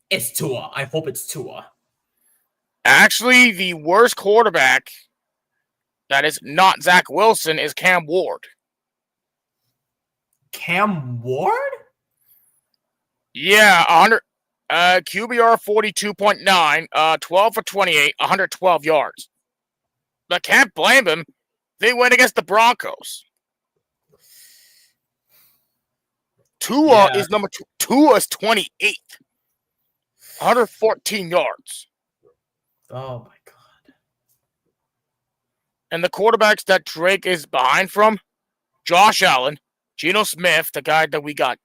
It's Tua. I hope it's Tua. Actually, the worst quarterback that is not Zach Wilson is Cam Ward. Cam Ward? Yeah, 100 QBR 42.9, 12 for 28, 112 yards. But can't blame him. They went against the Broncos. Tua is number 2. Tua is 28th. 114 yards. Oh my God. And the quarterbacks that Drake is behind from, Josh Allen, Geno Smith, the guy that we got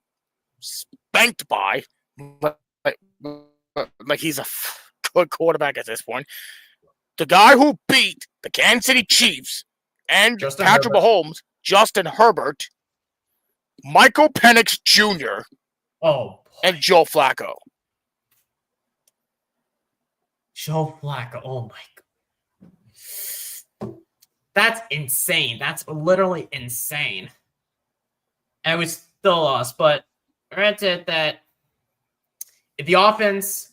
spanked by, like he's a good quarterback at this point. The guy who beat the Kansas City Chiefs and Patrick Mahomes, Justin Herbert, Michael Penix Jr., and Joe Flacco. Joe Flacco. Oh my God. That's insane. That's literally insane. And we still lost, but granted that if the offense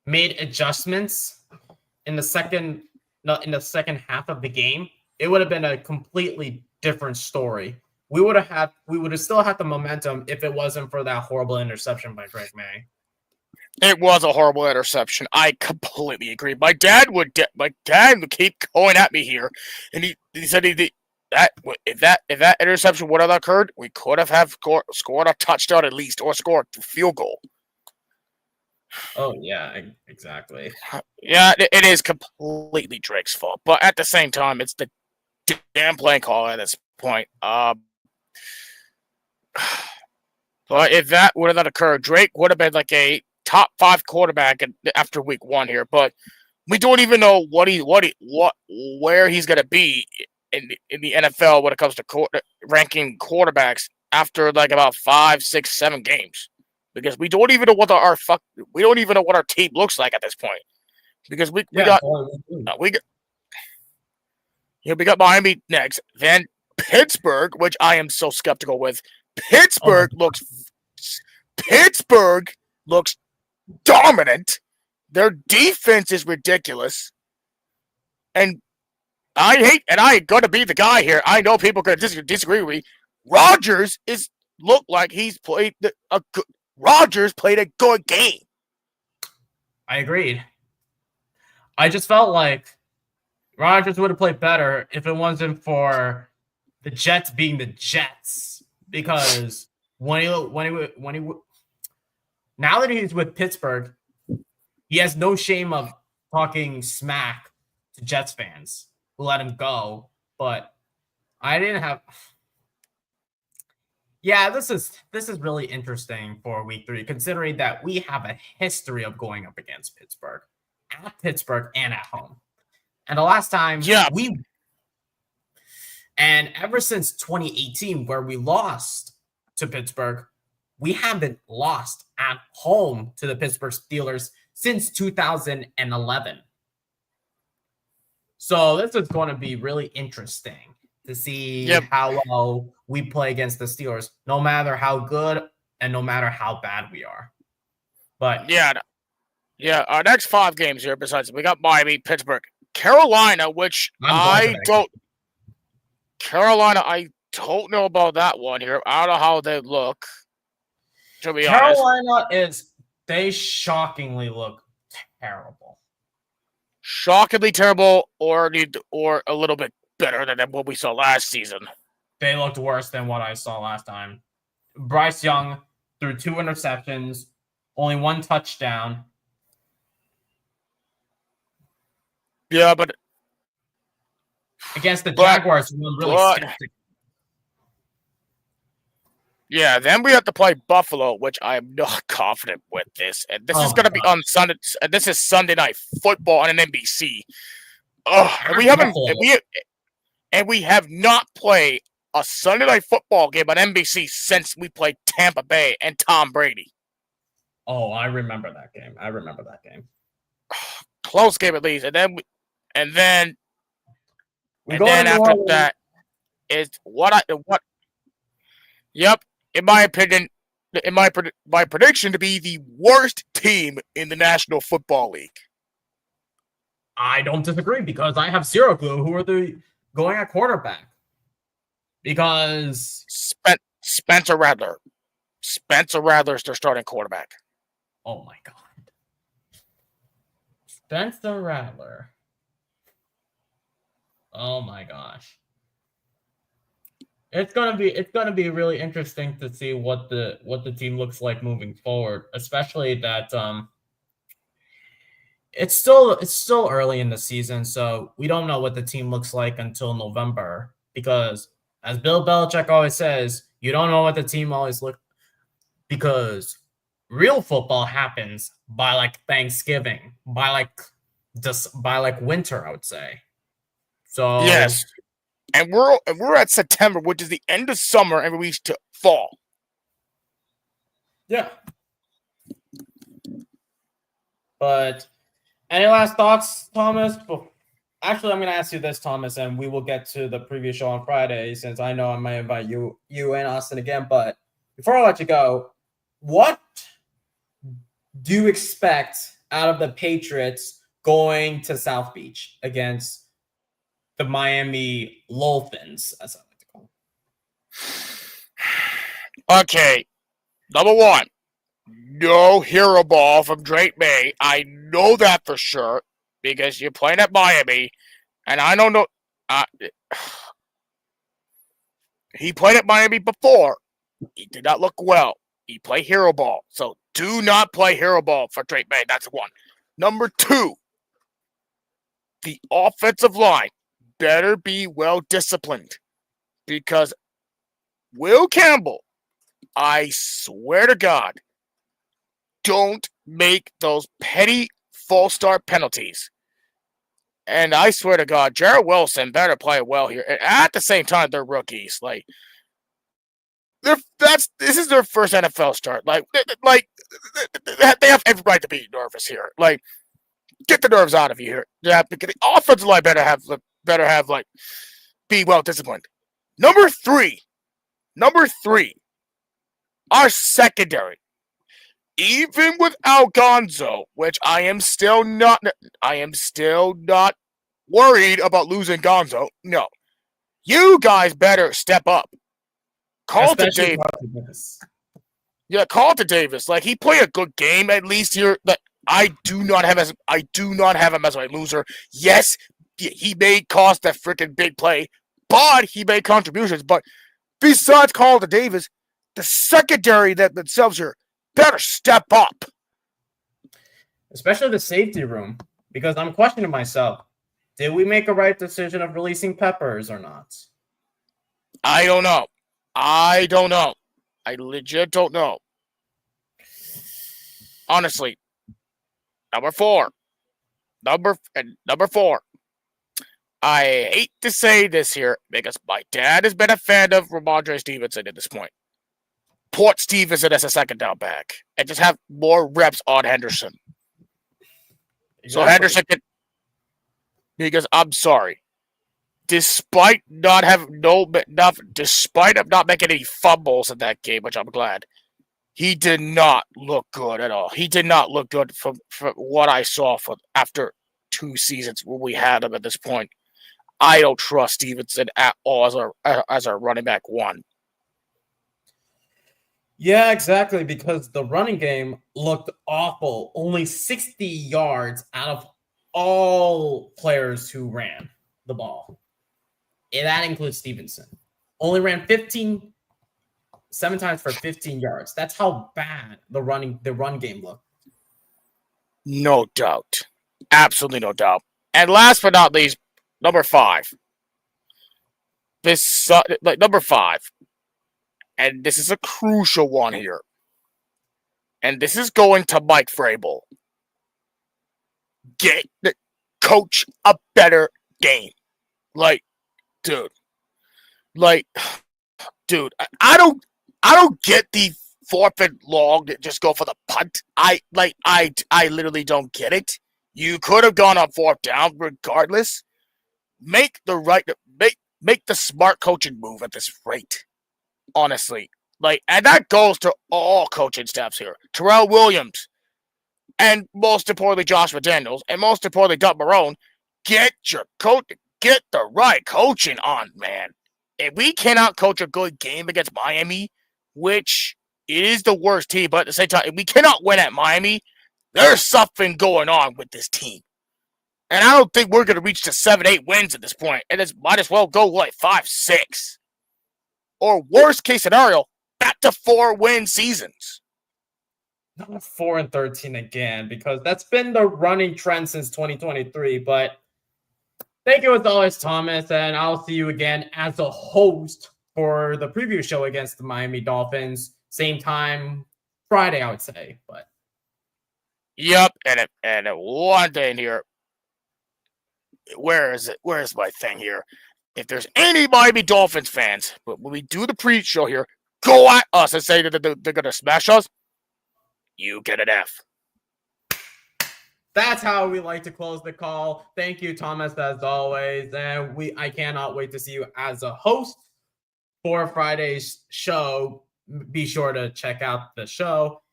made adjustments in the second half of the game, it would have been a completely different story. We would have still had the momentum if it wasn't for that horrible interception by Drake May. It was a horrible interception. I completely agree. My dad would keep going at me here, and he said if that interception would have occurred, we could have scored a touchdown at least, or scored a field goal. Oh yeah, exactly. Yeah, it is completely Drake's fault, but at the same time, it's the damn play call at this point. But if that would have not occurred, Drake would have been like a top 5 quarterback after week 1 here. But we don't even know where he's going to be in the NFL when it comes to ranking quarterbacks after like about 5, 6, 7 games, because we don't even know what our team looks like at this point, because we got Miami next, then Pittsburgh, which I am so skeptical with. Pittsburgh looks dominant. Their defense is ridiculous. And I gotta be the guy here. I know people are gonna disagree with me. Rodgers played a good game. I agreed. I just felt like Rodgers would have played better if it wasn't for the Jets being the Jets. Because now that he's with Pittsburgh, he has no shame of talking smack to Jets fans who let him go. But I didn't have. Yeah, this is really interesting for week 3, considering that we have a history of going up against Pittsburgh, at Pittsburgh and at home. And the last time, and ever since 2018, where we lost to Pittsburgh, we haven't lost at home to the Pittsburgh Steelers since 2011. So this is going to be really interesting to see how well we play against the Steelers, no matter how good and no matter how bad we are. But our next 5 games here, besides we got Miami, Pittsburgh, Carolina, which I'm going for that. Carolina, I don't know about that one here. I don't know how they look. To be honest, Carolina they shockingly look terrible. shockingly terrible, or a little bit better than what we saw last season. They looked worse than what I saw last time. Bryce Young threw 2 interceptions, only 1 touchdown. Yeah, but against the Jaguars, who really skeptical. Yeah, then we have to play Buffalo, which I am not confident with this. And this is going to be on Sunday. This is Sunday Night Football on an NBC. And we have not played a Sunday Night Football game on NBC since we played Tampa Bay and Tom Brady. Oh, I remember that game. Close game at least, and then after that is what. Yep. In my opinion, my prediction to be the worst team in the National Football League. I don't disagree because I have zero clue who are they going at quarterback. Because Spencer Rattler. Spencer Rattler is their starting quarterback. Oh my god. Spencer Rattler. Oh my gosh. It's gonna be really interesting to see what the team looks like moving forward, especially that it's still early in the season, so we don't know what the team looks like until November. Because as Bill Belichick always says, you don't know what the team always look, because real football happens by like Thanksgiving, by like winter, I would say. So yes. And we're at September, which is the end of summer, and we reach to fall. Yeah. But any last thoughts, Thomas? Actually, I'm going to ask you this, Thomas, and we will get to the preview show on Friday, since I know I might invite you and Austin again. But before I let you go, what do you expect out of the Patriots going to South Beach against the Miami Dolphins, as I like to call them? Okay, number one, no hero ball from Drake May. I know that for sure because you're playing at Miami, and I don't know. He played at Miami before. He did not look well. He played hero ball, so do not play hero ball for Drake May. That's one. Number two, the offensive line better be well disciplined, because Will Campbell, I swear to God, don't make those petty false start penalties. And I swear to God, Jarrett Wilson better play well here. And at the same time, they're rookies. Like, this is their first NFL start. Like they have every right to be nervous here. Like, get the nerves out of you here. Yeah, because the offensive line better have be well disciplined. Number three, our secondary. Even without Gonzo, which I am still not worried about losing Gonzo. No, you guys better step up. Carlton Davis. Yeah, Carlton Davis. Like, he played a good game at least here. Like, I do not have him as my loser. Yes, he may cost that freaking big play, but he made contributions. But besides Carlton Davis, the secondary that themselves here better step up. Especially the safety room, because I'm questioning myself. Did we make a right decision of releasing Peppers or not? I don't know. I legit don't know. Honestly. Number four. I hate to say this here because my dad has been a fan of Ramondre Stevenson at this point. Put Stevenson as a second down back and just have more reps on Henderson. Exactly. So Henderson can, because I'm sorry, despite not making any fumbles in that game, which I'm glad, he did not look good at all. He did not look good from what I saw after 2 seasons when we had him at this point. I don't trust Stevenson at all as our running back one. Yeah, exactly, because the running game looked awful. Only 60 yards out of all players who ran the ball. And that includes Stevenson. Only ran 7 times for 15 yards. That's how bad the run game looked. No doubt. Absolutely no doubt. And last but not least, number 5. Number 5. And this is a crucial one here. And this is going to Mike Vrabel. Get the coach a better game. Dude. Dude, I don't get the 4th and long, just go for the punt. I literally don't get it. You could have gone on 4th down regardless. Make the smart coaching move at this rate. Honestly. And that goes to all coaching staffs here. Terrell Williams, and most importantly, Josh McDaniels, and most importantly, Doug Marrone, get the right coaching on, man. If we cannot coach a good game against Miami, which it is the worst team, but at the same time, if we cannot win at Miami, there's something going on with this team. And I don't think we're going to reach to 7-8 wins at this point. And it might as well go 5-6. Or worst case scenario, back to 4-win seasons. Not 4-13 again, because that's been the running trend since 2023. But thank you as always, Thomas, and I'll see you again as a host for the preview show against the Miami Dolphins. Same time, Friday, I would say. But yep, and one thing here. Where is it? Where's my thing here? If there's any Miami Dolphins fans, but when we do the pre-show here, go at us and say that they're going to smash us, you get an F. That's how we like to close the call. Thank you, Thomas, as always. And I cannot wait to see you as a host for Friday's show. Be sure to check out the show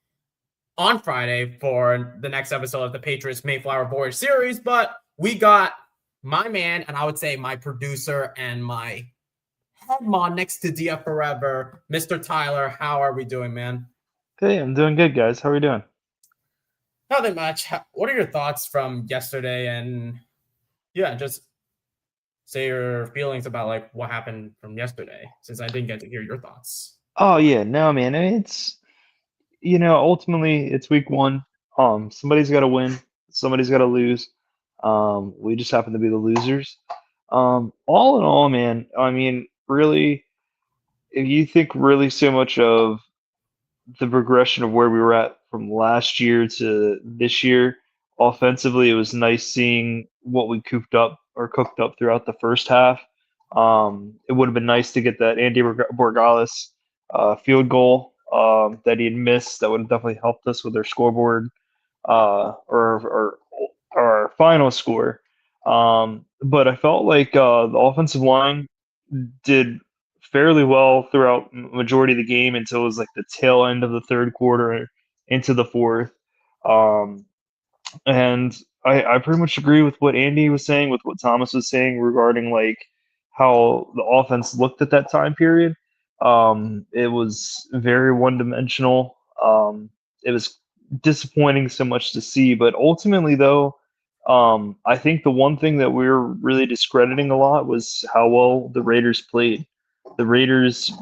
on Friday for the next episode of the Patriots Mayflower Voyage series. But we got my man, and I would say my producer and my head mon next to Dia Forever, Mr. Tyler. How are we doing, man? Hey, I'm doing good, guys. How are you doing? Nothing much. What are your thoughts from yesterday? And yeah, just say your feelings about what happened from yesterday, since I didn't get to hear your thoughts. Oh yeah, no, man. I mean, it's ultimately it's week 1. Somebody's got to win, somebody's got to lose. We just happen to be the losers. All in all, man. I mean, really, if you think really so much of the progression of where we were at from last year to this year, offensively, it was nice seeing what we cooked up throughout the first half. It would have been nice to get that Andy Borregales field goal that he had missed. That would have definitely helped us with our scoreboard or our final score. But I felt like the offensive line did fairly well throughout majority of the game until it was the tail end of the third quarter into the fourth. And I pretty much agree with what Andy was saying, with what Thomas was saying regarding how the offense looked at that time period. It was very one-dimensional. It was disappointing so much to see, but ultimately, though, I think the one thing that we were really discrediting a lot was how well the Raiders played. The Raiders,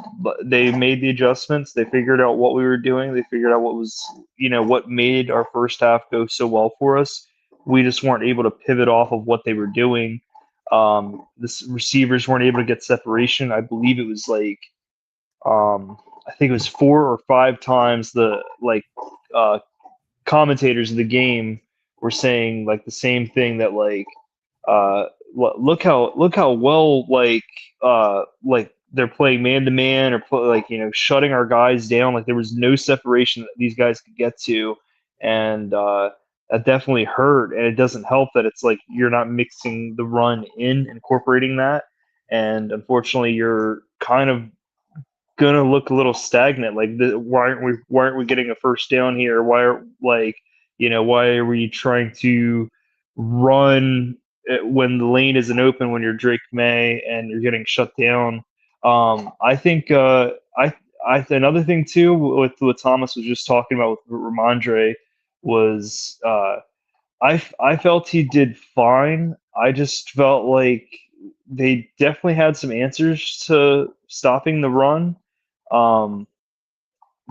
they made the adjustments. They figured out what we were doing. They figured out what made our first half go so well for us. We just weren't able to pivot off of what they were doing. The receivers weren't able to get separation. I believe it was I think it was 4 or 5 times the commentators of the game were saying the same thing, that look how well they're playing man to man, or shutting our guys down. There was no separation that these guys could get to, and that definitely hurt. And it doesn't help that it's you're not mixing the run in, incorporating that, and unfortunately you're kind of gonna look a little stagnant. Why aren't we getting a first down here? Why are we trying to run when the lane isn't open when you're Drake May and you're getting shut down. I think another thing too with what Thomas was just talking about with Ramondre was I felt he did fine. I just felt like they definitely had some answers to stopping the run. Um,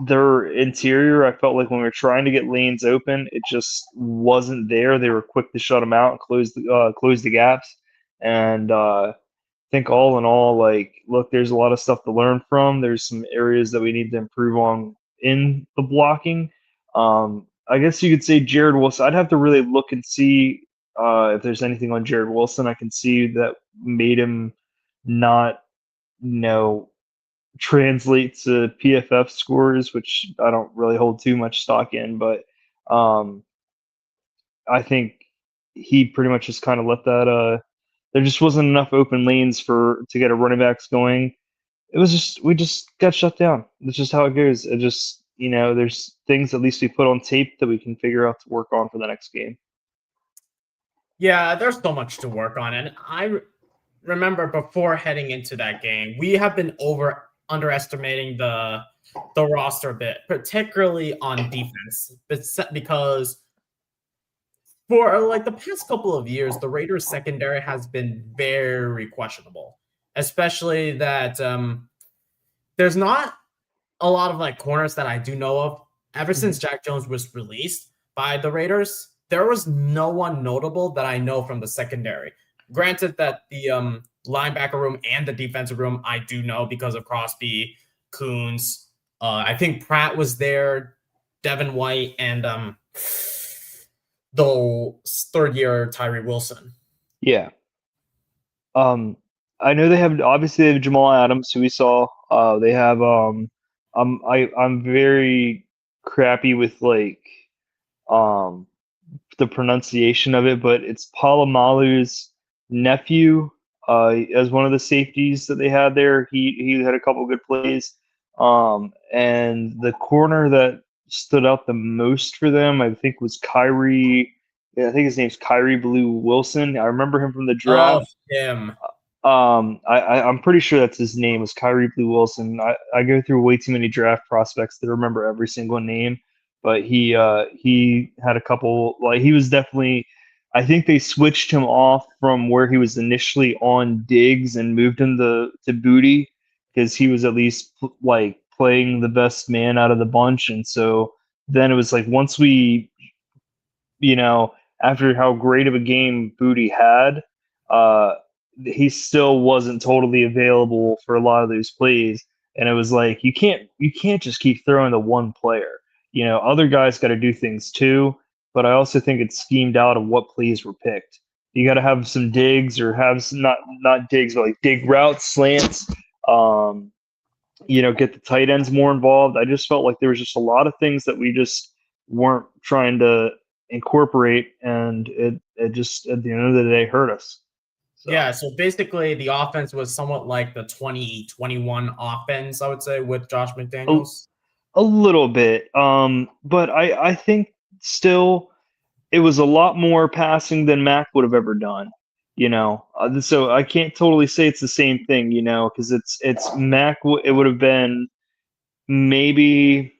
their interior, I felt like when we were trying to get lanes open, it just wasn't there. They were quick to shut them out and close the gaps. And I think all in all, like, look, there's a lot of stuff to learn from. There's some areas that we need to improve on in the blocking. I guess you could say Jared Wilson. I'd have to really look and see if there's anything on Jared Wilson I can see that made him not, you know, translate to PFF scores, which I don't really hold too much stock in. But um, I think he pretty much just kind of let that. There just wasn't enough open lanes to get a running backs going. It was just we just got shut down. That's just how it goes. It just there's things at least we put on tape that we can figure out to work on for the next game. Yeah, there's so much to work on, and I remember before heading into that game, we have been underestimating the roster a bit, particularly on defense, because for like the past couple of years, the Raiders secondary has been very questionable, especially that there's not a lot of like corners that I do know of. Ever since Jack Jones was released by the Raiders, there was no one notable that I know from the secondary. Granted that the linebacker room and the defensive room I do know because of Crosby, Coons. I think Pratt was there, Devin White, and the third year Tyree Wilson. Yeah. I know they have Jamal Adams, who we saw. They have I'm very crappy with like um the pronunciation of it, but it's Palomalu's nephew as one of the safeties that they had there. He had a couple good plays. And the corner that stood out the most for them, I think, was Kyrie. I think his name's Kyrie Blue Wilson. I remember him from the draft. Oh, him. I'm pretty sure that's his name is Kyrie Blue Wilson. I go through way too many draft prospects to remember every single name, but he had a couple. Like he was definitely. I think they switched him off from where he was initially on Diggs and moved him to Booty because he was at least like playing the best man out of the bunch, and so then it was like once we, after how great of a game Booty had, he still wasn't totally available for a lot of those plays. And it was like you can't just keep throwing the one player. Other guys got to do things too. But I also think it's schemed out of what plays were picked. You got to have some digs or have some, not digs, but like dig routes, slants. Get the tight ends more involved. I just felt like there was just a lot of things that we just weren't trying to incorporate, and it just at the end of the day hurt us. Yeah, so basically the offense was somewhat like the 2021 offense, I would say, with Josh McDaniels. A little bit. But I think still it was a lot more passing than Mac would have ever done. So I can't totally say it's the same thing, because it's Mac. It would have been maybe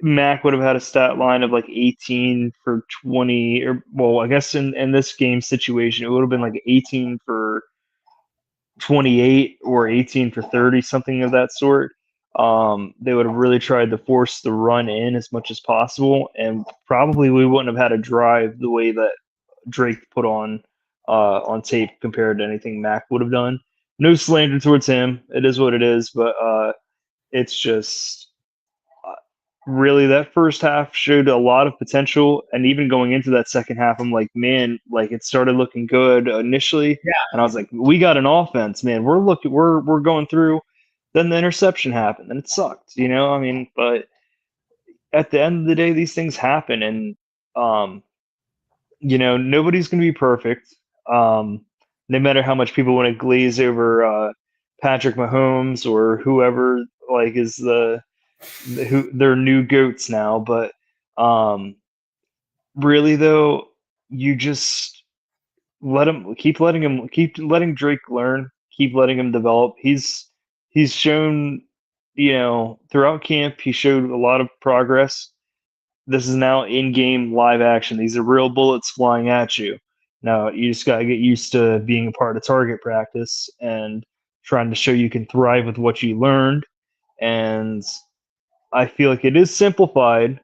Mac would have had a stat line of like 18 for 20, or well, I guess in this game situation, it would have been like 18 for 28 or 18 for 30, something of that sort. They would have really tried to force the run in as much as possible, and probably we wouldn't have had a drive the way that Drake put on tape compared to anything Mac would have done. No slander towards him. It is what it is, but it's just really that first half showed a lot of potential, and even going into that second half, I'm like, man, like it started looking good initially, and I was like, we got an offense, man. We're going through. Then the interception happened, and it sucked, I mean, but at the end of the day, these things happen, and nobody's going to be perfect. No matter how much people want to glaze over Patrick Mahomes or whoever like is their new goats now, but really though, you just keep letting Drake learn, keep letting him develop. He's shown, throughout camp, he showed a lot of progress. This is now in-game live action. These are real bullets flying at you. Now you just got to get used to being a part of target practice and trying to show you can thrive with what you learned. And I feel like it is simplified,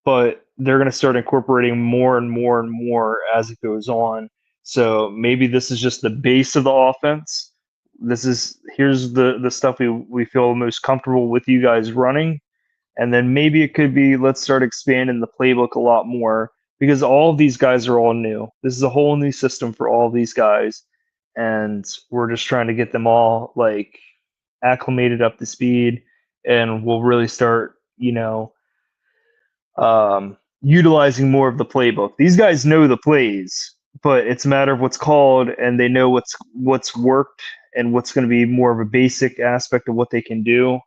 but they're going to start incorporating more and more and more as it goes on. So maybe this is just the base of the offense. Here's the stuff we feel most comfortable with you guys running, and then maybe it could be let's start expanding the playbook a lot more because all of these guys are all new. This is a whole new system for all of these guys, and we're just trying to get them all like acclimated up to speed, and we'll really start, utilizing more of the playbook. These guys know the plays, but it's a matter of what's called, and they know what's worked and what's going to be more of a basic aspect of what they can do.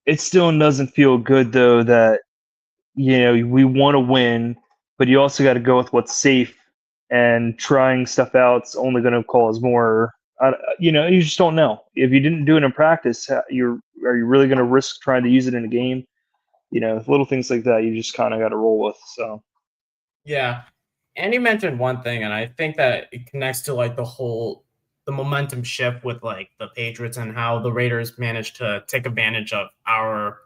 It still doesn't feel good though that we want to win, but you also got to go with what's safe. And trying stuff out's only going to cause more. You just don't know. If you didn't do it in practice, are you really going to risk trying to use it in a game? Little things like that you just kind of got to roll with. So Yeah. And you mentioned one thing, and I think that it connects to like the momentum shift with like the Patriots and how the Raiders managed to take advantage of our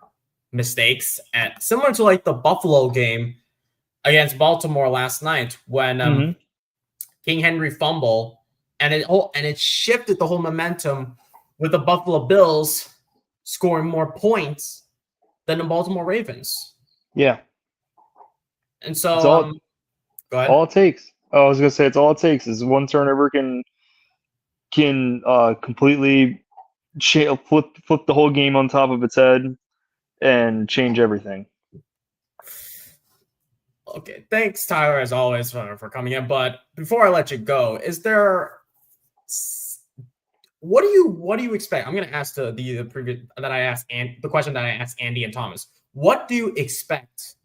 mistakes, and similar to like the Buffalo game against Baltimore last night when King Henry fumble and it shifted the whole momentum with the Buffalo Bills scoring more points than the Baltimore Ravens. Yeah. And so go ahead. All it takes. Oh, I was gonna say it's all it takes is one turnover can completely flip the whole game on top of its head and change everything. Okay, thanks, Tyler, as always, for coming in. But before I let you go, is there what do you expect? I'm going to ask the previous that I asked and the question that I asked Andy and Thomas. What do you expect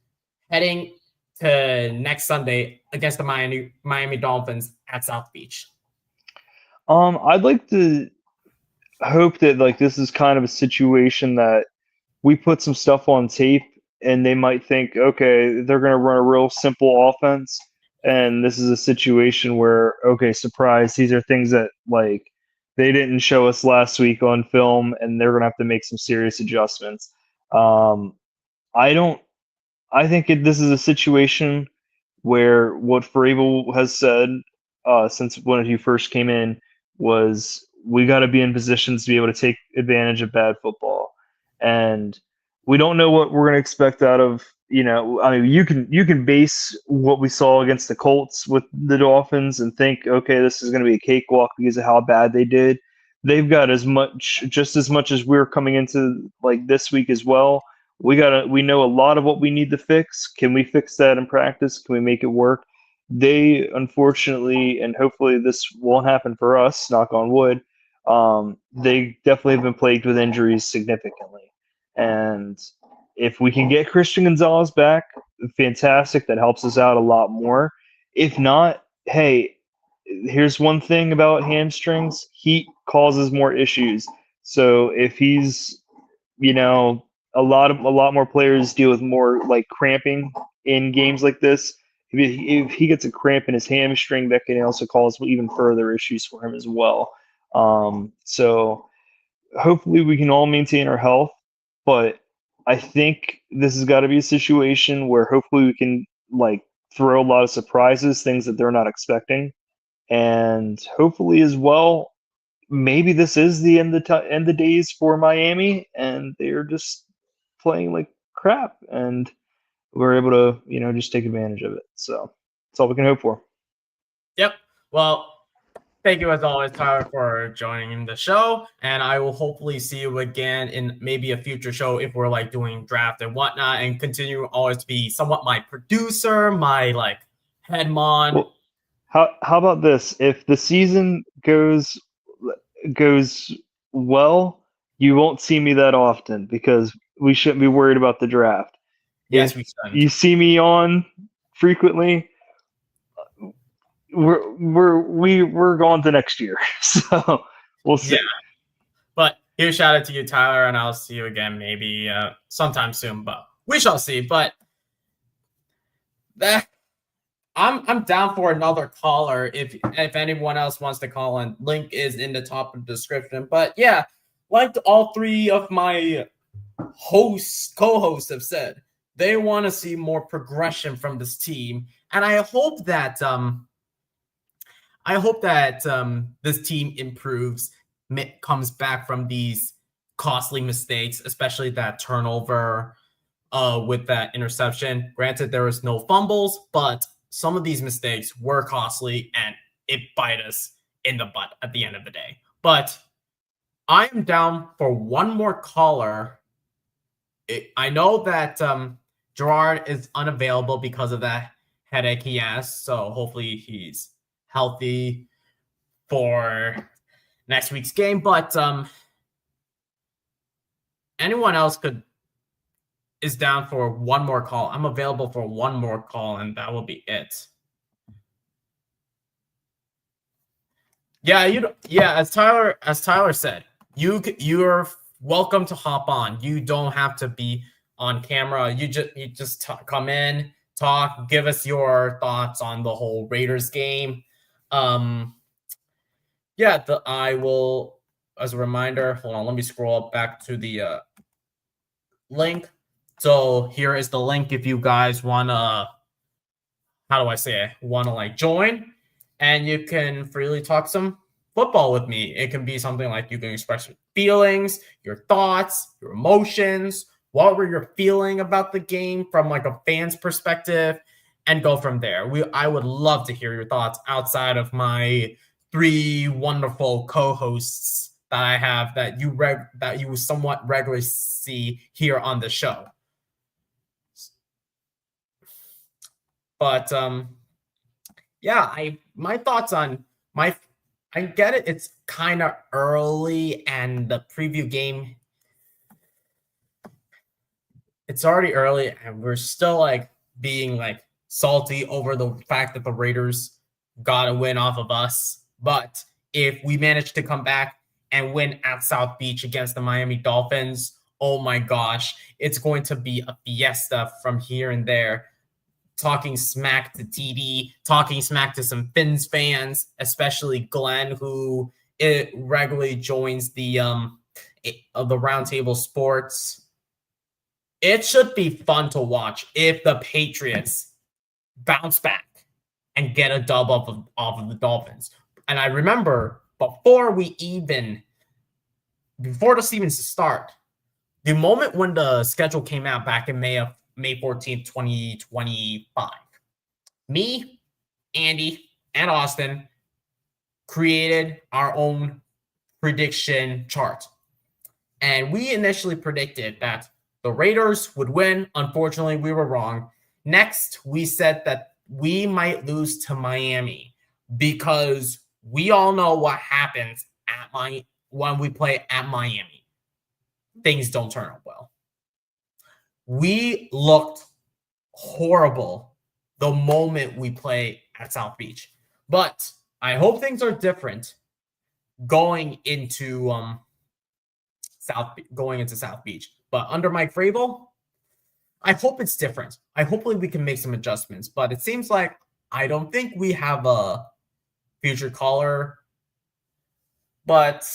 heading to next Sunday against the Miami Dolphins at South Beach? I'd like to hope that like this is kind of a situation that we put some stuff on tape and they might think, okay, they're going to run a real simple offense. And this is a situation where, okay, surprise, these are things that like they didn't show us last week on film, and they're going to have to make some serious adjustments. I think this is a situation where what Vrabel has said since when he first came in was we got to be in positions to be able to take advantage of bad football, and we don't know what we're going to expect out of. I mean, you can base what we saw against the Colts with the Dolphins and think, okay, this is going to be a cakewalk because of how bad they did. They've got just as much as we're coming into like this week as well. We know a lot of what we need to fix. Can we fix that in practice? Can we make it work? They unfortunately, and hopefully this won't happen for us, knock on wood, they definitely have been plagued with injuries significantly. And if we can get Christian Gonzalez back, fantastic. That helps us out a lot more. If not, hey, here's one thing about hamstrings: heat causes more issues. So if he's, a lot more players deal with more like cramping in games like this. If he gets a cramp in his hamstring, that can also cause even further issues for him as well. So hopefully we can all maintain our health, but I think this has got to be a situation where hopefully we can like throw a lot of surprises, things that they're not expecting, and hopefully as well, maybe this is the end of days for Miami, and they're just playing like crap, and we're able to just take advantage of it. So that's all we can hope for. Yep. Well, thank you as always, Tyler, for joining the show. And I will hopefully see you again in maybe a future show if we're like doing draft and whatnot, and continue always to be somewhat my producer, my like head mon. Well, how about this? If the season goes well, you won't see me that often because we shouldn't be worried about the draft. Yes, If we should. you see me on frequently, we're going to next year, so we'll see. Yeah. But huge shout out to you, Tyler, and I'll see you again maybe sometime soon. But we shall see. But that I'm down for another caller if anyone else wants to call in. Link is in the top of the description. But yeah, like all three of my co-hosts have said, they want to see more progression from this team, and I hope that this team improves, comes back from these costly mistakes, especially that turnover with that interception. Granted, there was no fumbles, but some of these mistakes were costly and it bite us in the butt at the end of the day. But I am down for one more caller. I know that Gerard is unavailable because of that headache he has, so hopefully he's healthy for next week's game. But anyone else is down for one more call. I'm available for one more call, and that will be it. Yeah, as Tyler said, you're welcome to hop on. You don't have to be on camera. You just come in, talk, give us your thoughts on the whole Raiders game. I will, as a reminder, hold on, let me scroll up back to the link. So here is the link if you guys want to, join, and you can freely talk some football with me. It can be something like you can express your feelings, your thoughts, your emotions, what were you feeling about the game from like a fan's perspective, and go from there. I would love to hear your thoughts outside of my three wonderful co-hosts that I have that you somewhat regularly see here on the show. But my thoughts on I get it. It's kind of early, and the preview game, it's already early, and we're still like being like salty over the fact that the Raiders got a win off of us. But if we manage to come back and win at South Beach against the Miami Dolphins, oh my gosh, it's going to be a fiesta from here and there. Talking smack to TD, talking smack to some Finns fans, especially Glenn, who regularly joins the Roundtable Sports. It should be fun to watch if the Patriots bounce back and get a dub off of the Dolphins. And I remember before the season start, the moment when the schedule came out back in May 14th, 2025, me, Andy, and Austin created our own prediction chart. And we initially predicted that the Raiders would win. Unfortunately, we were wrong. Next, we said that we might lose to Miami because we all know what happens when we play at Miami. Things don't turn out well. We looked horrible the moment we play at South Beach. But I hope things are different going into South Beach. But under Mike Vrabel, I hope it's different. Hopefully we can make some adjustments. But it seems like I don't think we have a future caller. But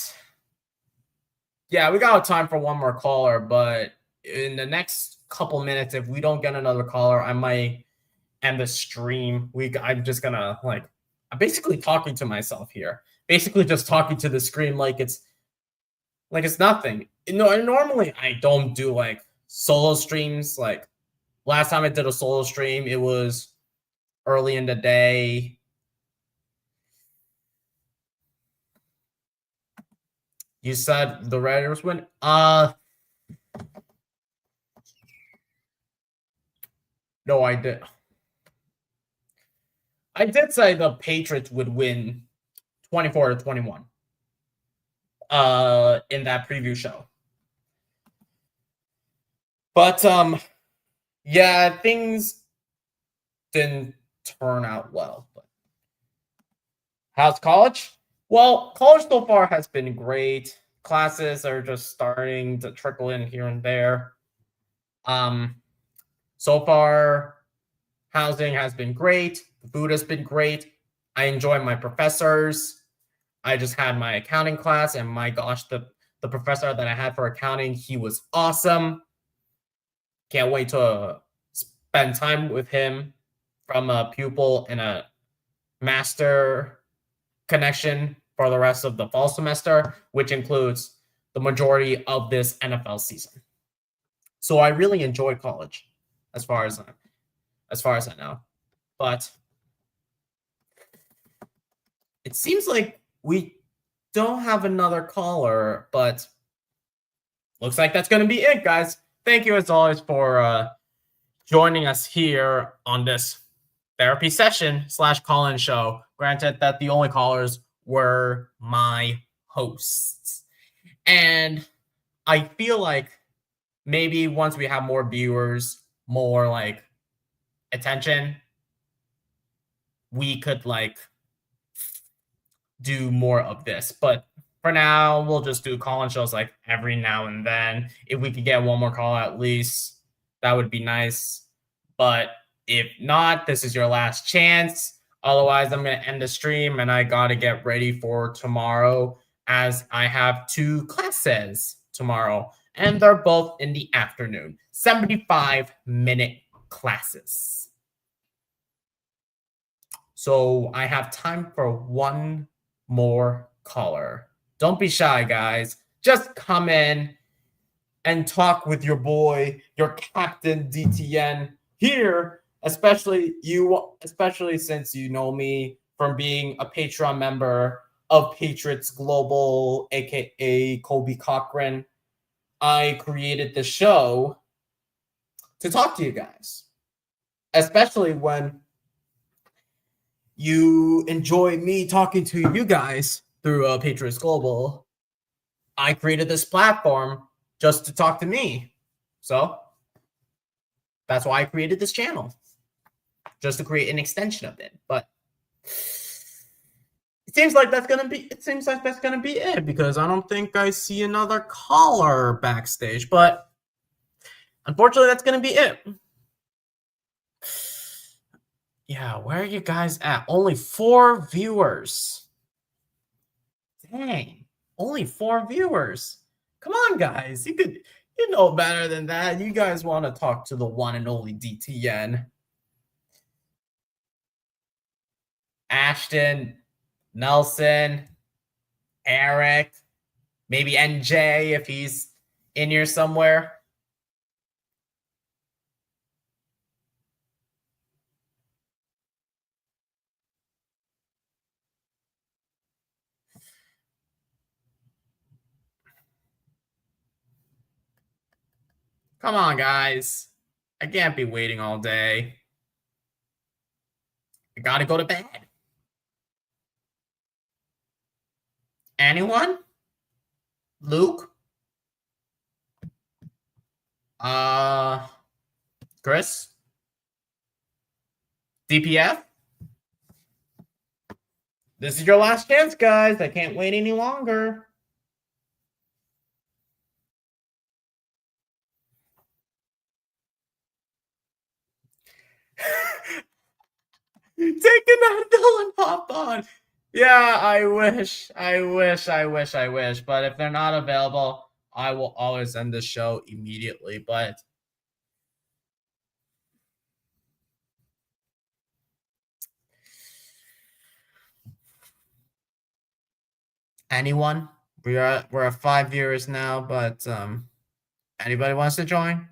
yeah, we got time for one more caller. But in the next couple minutes, if we don't get another caller, I might end the stream. I'm just gonna I'm basically talking to myself here. Basically just talking to the screen like it's nothing. Normally I don't do like solo streams. Like last time I did a solo stream, it was early in the day. You said the Raiders win? No, I did. I did say the Patriots would win 24-21 in that preview show. But yeah, things didn't turn out well. But How's college? Well, college so far has been great. Classes are just starting to trickle in here and there. So far, housing has been great. The food has been great. I enjoy my professors. I just had my accounting class, and my gosh, the professor that I had for accounting, he was awesome. Can't wait to spend time with him from a pupil and a master connection for the rest of the fall semester, which includes the majority of this NFL season. So I really enjoy college, as far as I know. But it seems like we don't have another caller, but looks like that's going to be it, guys. Thank you as always for joining us here on this therapy session / call-in show. Granted that the only callers were my hosts. And I feel like maybe once we have more viewers, more like attention, we could like do more of this. But for now, we'll just do call-in shows like every now and then. If we could get one more call at least, that would be nice. But if not, this is your last chance. Otherwise, I'm going to end the stream and I got to get ready for tomorrow as I have 2 classes tomorrow. And they're both in the afternoon. 75-minute classes. So I have time for one more caller. Don't be shy, guys. Just come in and talk with your boy, your captain DTN here, especially since you know me from being a Patreon member of Patriots Global, aka Kobe Cochran. I created the show to talk to you guys, especially when you enjoy me talking to you guys through Patriots Global. I created this platform just to talk to me. So that's why I created this channel, just to create an extension of it. But it seems like that's gonna be it because I don't think I see another caller backstage. But unfortunately, that's gonna be it. Yeah, where are you guys at? Only 4 viewers. Dang, only 4 viewers. Come on, guys. You know better than that. You guys want to talk to the one and only DTN. Ashton, Nelson, Eric, maybe NJ if he's in here somewhere. Come on, guys. I can't be waiting all day. I gotta go to bed. Anyone? Luke? Chris? DPF? This is your last chance, guys. I can't wait any longer. Take an Advil and hop on. Yeah, I wish. But if they're not available, I will always end the show immediately. But anyone? We're at 5 viewers now, but anybody wants to join?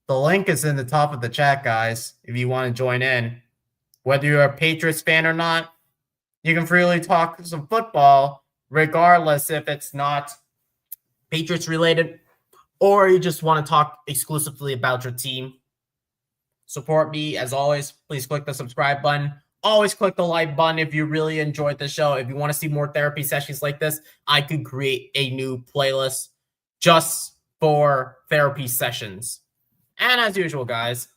The link is in the top of the chat, guys, if you want to join in. Whether you're a Patriots fan or not, you can freely talk some football, regardless if it's not Patriots related or you just want to talk exclusively about your team. Support me as always. Please click the subscribe button. Always click the like button if you really enjoyed the show. If you want to see more therapy sessions like this, I could create a new playlist just for therapy sessions. And as usual, guys,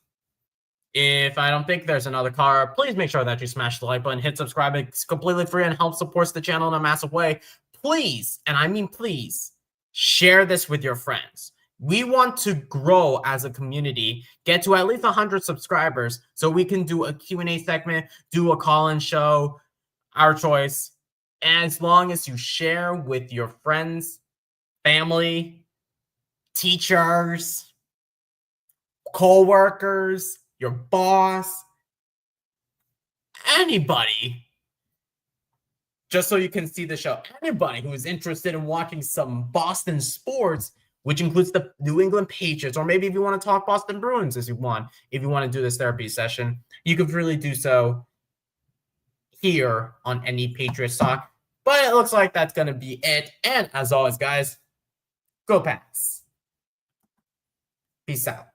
If I don't think there's another car, please make sure that you smash the like button, hit subscribe. It's completely free and helps support the channel in a massive way. Please, and I mean please, share this with your friends. We want to grow as a community, get to at least 100 subscribers so we can do a Q&A segment, do a call-in show, our choice. As long as you share with your friends, family, teachers, co-workers, your boss, anybody, just so you can see the show. Anybody who is interested in watching some Boston sports, which includes the New England Patriots, or maybe if you want to talk Boston Bruins if you want to do this therapy session, you could really do so here on Any Patriots Talk. But it looks like that's going to be it. And as always, guys, go Pats. Peace out.